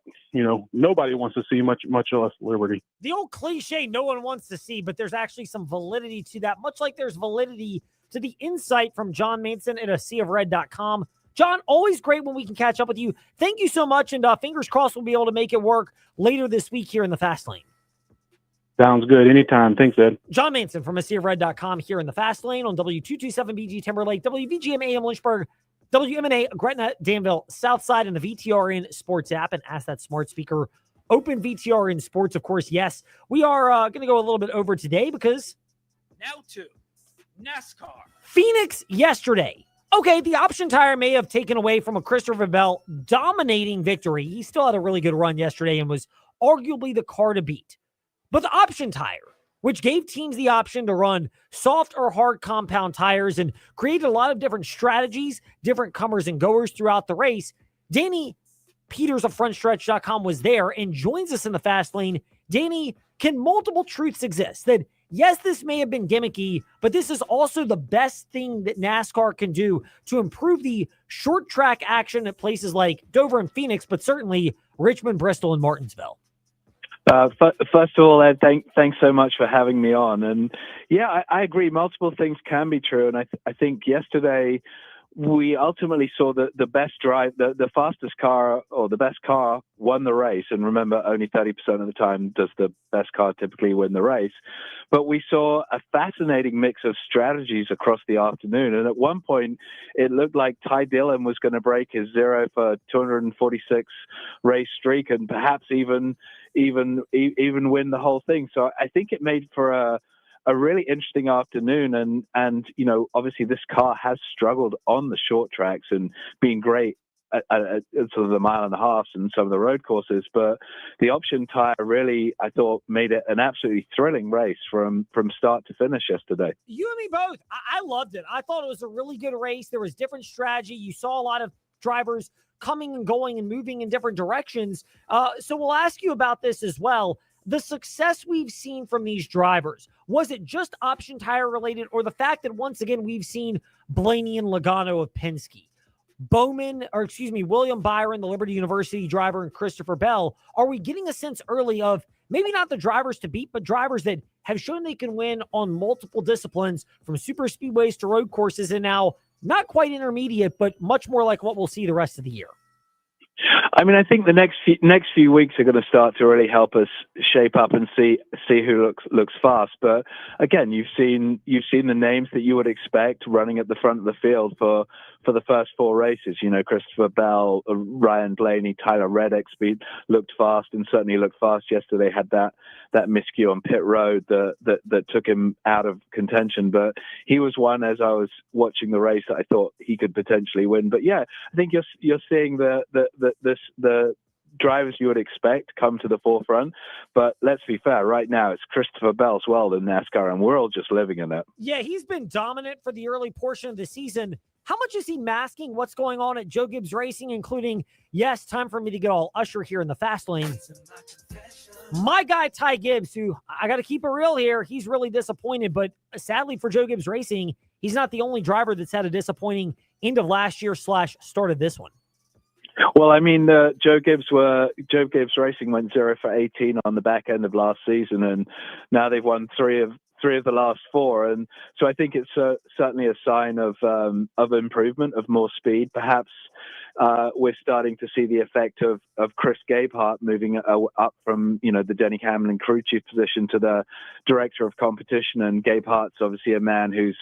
nobody wants to see, much less Liberty. The old cliche no one wants to see, but there's actually some validity to that, much like there's validity to the insight from John Manson at aseaofred.com. John, always great when we can catch up with you. Thank you so much, and fingers crossed we'll be able to make it work later this week here in the Fast Lane. Sounds good. Anytime. Thanks, Ed. John Manson from aseaofred.com here in the Fast Lane on W227BG Timberlake, WVGM AM Lynchburg, WMNA Gretna, Danville, Southside, and the VTRN Sports app. And ask that smart speaker, open VTRN Sports, of course. Yes, we are going to go a little bit over today because now to NASCAR. Phoenix yesterday. Okay, the option tire may have taken away from a Christopher Bell dominating victory. He still had a really good run yesterday and was arguably the car to beat. But the option tire, which gave teams the option to run soft or hard compound tires and created a lot of different strategies, different comers and goers throughout the race. Danny Peters of FrontStretch.com was there and joins us in the Fast Lane. Danny, can multiple truths exist? That yes, this may have been gimmicky, but this is also the best thing that NASCAR can do to improve the short track action at places like Dover and Phoenix, but certainly Richmond, Bristol, and Martinsville. First of all, Ed, thanks so much for having me on. And yeah, I agree. Multiple things can be true. And I think yesterday we ultimately saw that the best drive, the fastest car or the best car won the race. And remember, only 30% of the time does the best car typically win the race. But we saw a fascinating mix of strategies across the afternoon. And at one point, it looked like Ty Dillon was going to break his 0 for 246 race streak and perhaps even win the whole thing. So I think it made for a really interesting afternoon. And obviously this car has struggled on the short tracks and being great at sort of the 1.5 miles and some of the road courses. But the option tire really, I thought, made it an absolutely thrilling race from start to finish yesterday. You and me both. I loved it. I thought it was a really good race. There was different strategy. You saw a lot of drivers coming and going and moving in different directions. So we'll ask you about this as well. The success we've seen from these drivers, was it just option tire related, or the fact that once again we've seen Blaney and Logano of Penske, William Byron, the Liberty University driver, and Christopher Bell? Are we getting a sense early of maybe not the drivers to beat, but drivers that have shown they can win on multiple disciplines, from super speedways to road courses, and now not quite intermediate, but much more like what we'll see the rest of the year? I mean, I think the next few weeks are going to start to really help us shape up and see who looks fast. But again, you've seen the names that you would expect running at the front of the field for the first 4 races. Christopher Bell, Ryan Blaney, Tyler Reddick looked fast, and certainly looked fast yesterday. Had that miscue on pit road that took him out of contention. But he was one, as I was watching the race, that I thought he could potentially win. But yeah, I think you're seeing the drivers you would expect come to the forefront. But let's be fair, right now it's Christopher Bell's world in NASCAR, and we're all just living in it. Yeah, he's been dominant for the early portion of the season. How much is he masking what's going on at Joe Gibbs Racing, including, yes, time for me to get all Usher here in the Fast Lane, my guy Ty Gibbs, who, I got to keep it real here, he's really disappointed, but sadly for Joe Gibbs Racing, he's not the only driver that's had a disappointing end of last year / start of this one. Well, I mean, Joe Gibbs Racing went 0 for 18 on the back end of last season, and now they've won three of the last 4. And so I think it's certainly a sign of improvement, of more speed. Perhaps we're starting to see the effect of Chris Gabehart moving up from, the Denny Hamlin crew chief position to the director of competition. And Gabehart's obviously a man who's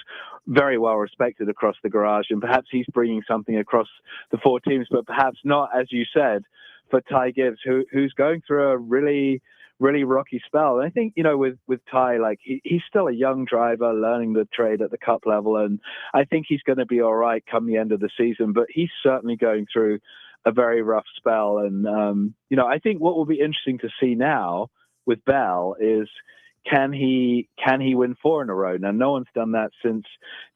very well respected across the garage, and perhaps he's bringing something across the 4 teams, but perhaps not, as you said, for Ty Gibbs, who's going through a really rocky spell. And I think, with Ty, like he's still a young driver learning the trade at the Cup level, and I think he's going to be all right come the end of the season, but he's certainly going through a very rough spell. And, I think what will be interesting to see now with Bell is, can he win 4 in a row? Now, no one's done that since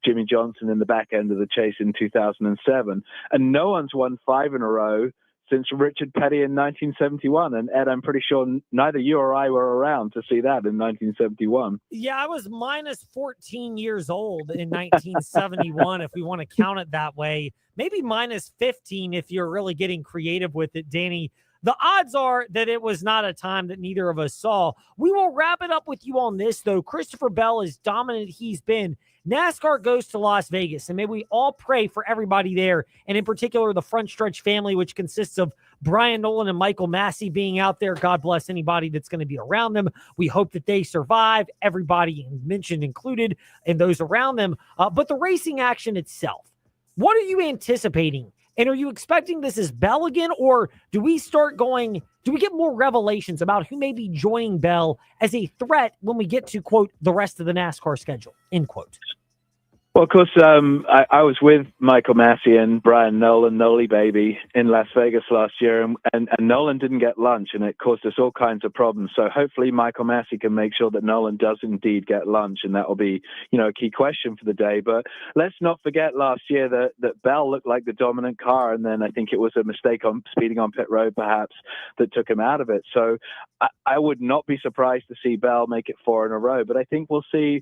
Jimmy Johnson in the back end of the chase in 2007, and no one's won 5 in a row since Richard Petty in 1971. And Ed, I'm pretty sure neither you or I were around to see that in 1971. Yeah, I was minus 14 years old in 1971, if we want to count it that way. Maybe minus 15 if you're really getting creative with it, Danny. The odds are that it was not a time that neither of us saw. We will wrap it up with you on this, though. Christopher Bell, as dominant he's been, NASCAR goes to Las Vegas, and may we all pray for everybody there, and in particular the front stretch family, which consists of Brian Nolan and Michael Massey being out there. God bless anybody that's going to be around them. We hope that they survive, everybody mentioned included, and those around them. But the racing action itself, what are you anticipating? And are you expecting this is Bell again, or do we get more revelations about who may be joining Bell as a threat when we get to, quote, the rest of the NASCAR schedule, end quote? Well, of course, I was with Michael Massey and Brian Nolan, Noli Baby, in Las Vegas last year, and Nolan didn't get lunch, and it caused us all kinds of problems. So hopefully Michael Massey can make sure that Nolan does indeed get lunch, and that will be, a key question for the day. But let's not forget last year that Bell looked like the dominant car, and then I think it was a mistake on speeding on pit road, perhaps, that took him out of it. So I would not be surprised to see Bell make it 4 in a row, but I think we'll see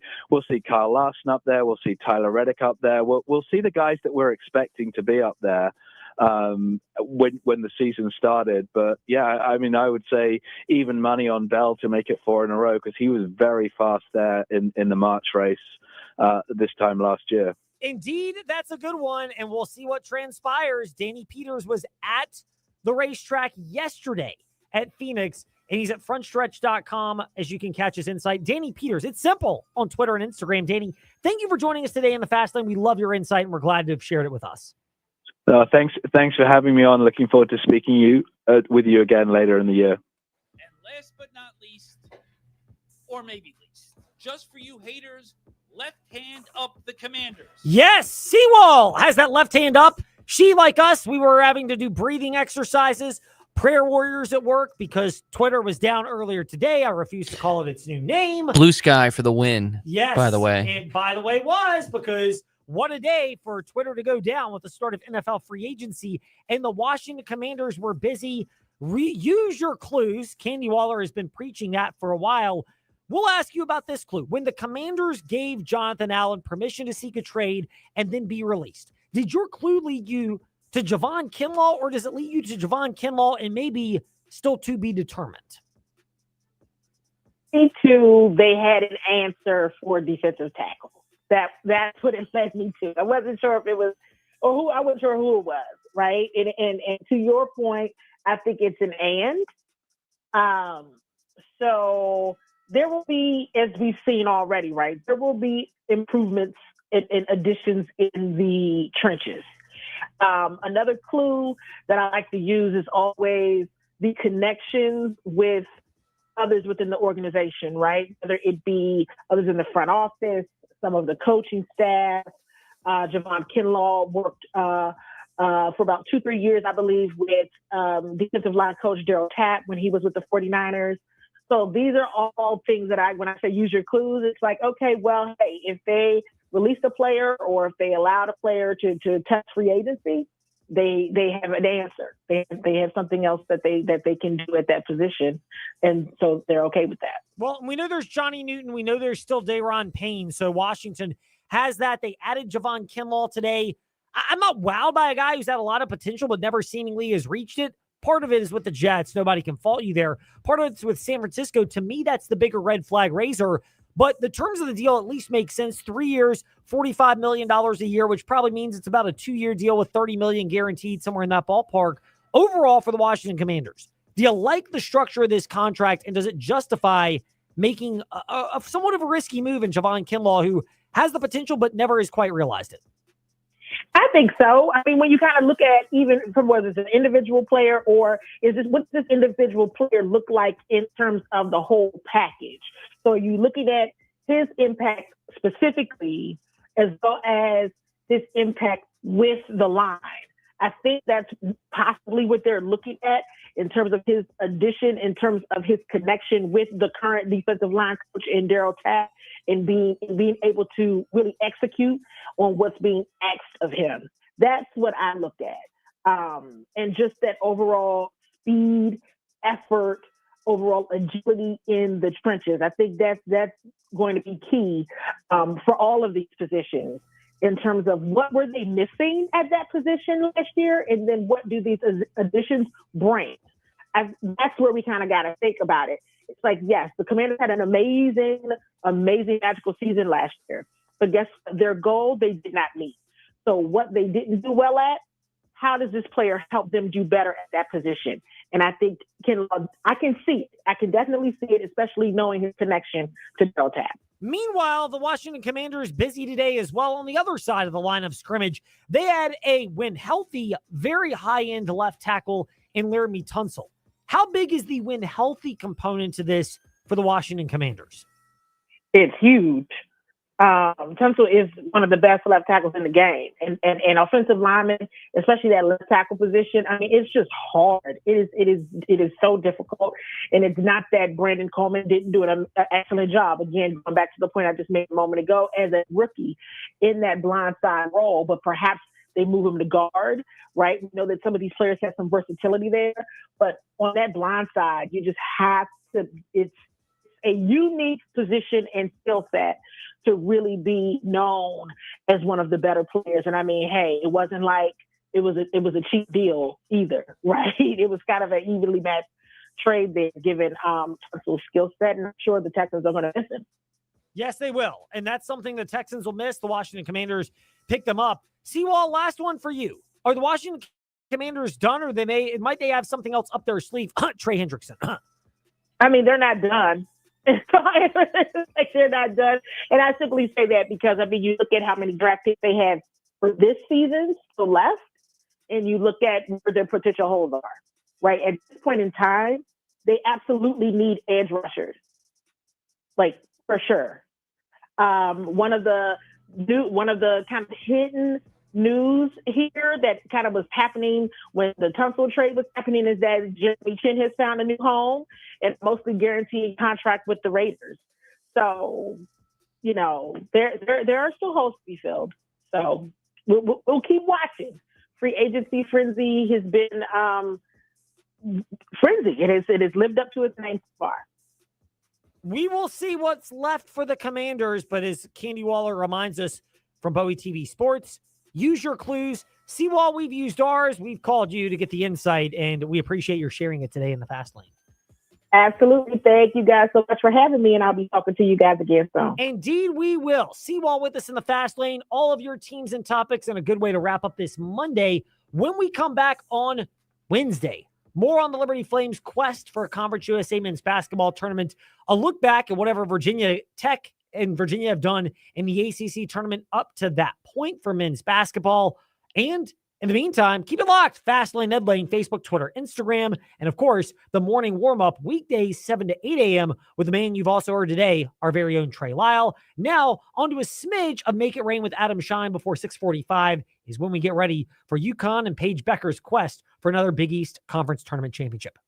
Kyle Larson up there, we'll see Tyler Reddick up there. We'll see the guys that we're expecting to be up there when the season started. But yeah, I mean, I would say even money on Bell to make it 4 in a row, because he was very fast there in the March race this time last year. Indeed, that's a good one, and we'll see what transpires. Danny Peters was at the racetrack yesterday at Phoenix, and he's at frontstretch.com, as you can catch his insight. Danny Peters, it's simple, on Twitter and Instagram. Danny, thank you for joining us today in the Fast Lane. We love your insight, and we're glad to have shared it with us. Thanks for having me on. Looking forward to speaking with you again later in the year. And last but not least, or maybe least, just for you haters, left hand up the Commanders. Yes, Seawall has that left hand up. She, like us, we were having to do breathing exercises. Prayer warriors at work because Twitter was down earlier today. I refuse to call it its new name. Blue sky for the win. Yes. By the way. And by the way, was because what a day for Twitter to go down with the start of NFL free agency. And the Washington Commanders were busy. Use your clues. Candy Waller has been preaching that for a while. We'll ask you about this clue. When the Commanders gave Jonathan Allen permission to seek a trade and then be released, did your clue lead you to Javon Kinlaw, or does it lead you to Javon Kinlaw and maybe still to be determined? Me too. They had an answer for defensive tackle. That's what it led me to. I wasn't sure if it was, or who. I wasn't sure who it was. Right. And to your point, I think it's an and. So there will be, as we've seen already, right? There will be improvements and additions in the trenches. Another clue that I like to use is always the connections with others within the organization, right? Whether it be others in the front office, some of the coaching staff. Javon Kinlaw worked for about 2-3 years, I believe, with defensive line coach Daryl Tapp when he was with the 49ers. So these are all things that when I say use your clues, it's like, okay, well, hey, if they release a player or if they allowed a player to test free agency, they have an answer. They have something else that they can do at that position. And so they're okay with that. Well, we know there's Johnny Newton. We know there's still Daron Payne. So Washington has that. They added Javon Kinlaw today. I'm not wowed by a guy who's had a lot of potential but never seemingly has reached it. Part of it is with the Jets. Nobody can fault you there. Part of it's with San Francisco. To me, that's the bigger red flag raiser. But the terms of the deal at least make sense. 3 years, $45 million a year, which probably means it's about a 2-year deal with $30 million guaranteed, somewhere in that ballpark. Overall for the Washington Commanders, do you like the structure of this contract, and does it justify making a somewhat of a risky move in Javon Kinlaw, who has the potential but never has quite realized it? I think so. I mean, when you kind of look at even from whether it's an individual player or what's this individual player look like in terms of the whole package? So are you looking at his impact specifically as well as his impact with the line? I think that's possibly what they're looking at in terms of his addition, in terms of his connection with the current defensive line coach in Darryl Tapp, and being able to really execute on what's being asked of him. That's what I look at. And just that overall speed, effort, overall agility in the trenches. I think that's going to be key for all of these positions in terms of what were they missing at that position last year, and then what do these additions bring? That's where we kind of got to think about it. It's like, yes, the Commanders had an amazing, magical season last year, but guess what? Their goal they did not meet. So what they didn't do well at, how does this player help them do better at that position? And I think I can see it. I can definitely see it, especially knowing his connection to Darryl Tapp. Meanwhile, the Washington Commanders busy today as well on the other side of the line of scrimmage. They had a, when healthy, very high-end left tackle in Laramie Tunsil. How big is the when healthy component to this for the Washington Commanders? It's huge. Tunsil is one of the best left tackles in the game, and offensive linemen, especially that left tackle position. I mean, it's just hard. It is so difficult, and it's not that Brandon Coleman didn't do an excellent job. Again, going back to the point I just made a moment ago, as a rookie in that blindside role, but perhaps they move him to guard, right? We know that some of these players have some versatility there, but on that blind side, you just have to. It's a unique position and skill set to really be known as one of the better players. And I mean, hey, it wasn't like it was a cheap deal either, right? It was kind of an evenly matched trade there, given Tunsil's skill set, and I'm sure the Texans are going to miss him. Yes, they will, and that's something the Texans will miss. The Washington Commanders pick them up. Seawall, last one for you. Are the Washington Commanders done, or might they have something else up their sleeve? Trey Hendrickson. I mean, they're not done. Like they're not done. And I simply say that because, I mean, you look at how many draft picks they have for this season still left, and you look at where their potential holes are, right? At this point in time, they absolutely need edge rushers, like for sure. One of the kind of hidden news here that kind of was happening when the Tunsil trade was happening is that Jeremy Chin has found a new home and mostly guaranteed contract with the Raiders. So, you know, there are still holes to be filled. So we'll keep watching. Free agency frenzy has been frenzy. It has lived up to its name so far. We will see what's left for the Commanders, but as Candy Waller reminds us from Bowie TV Sports, use your clues. Seawall, we've used ours. We've called you to get the insight, and we appreciate your sharing it today in the Fast Lane. Absolutely. Thank you guys so much for having me, and I'll be talking to you guys again soon. Indeed, we will. Seawall with us in the Fast Lane, all of your teams and topics, and a good way to wrap up this Monday. When we come back on Wednesday, more on the Liberty Flames' quest for a Conference USA men's basketball tournament, a look back at whatever Virginia Tech and Virginia have done in the ACC tournament up to that point for men's basketball. And in the meantime, keep it locked. Fastlane, Ed Lane, Facebook, Twitter, Instagram, and of course, the morning warm-up weekdays 7 to 8 a.m. with the man you've also heard today, our very own Trey Lyle. Now, onto a smidge of Make It Rain with Adam Shine before 6:45 is when we get ready for UConn and Paige Becker's quest for another Big East Conference Tournament championship.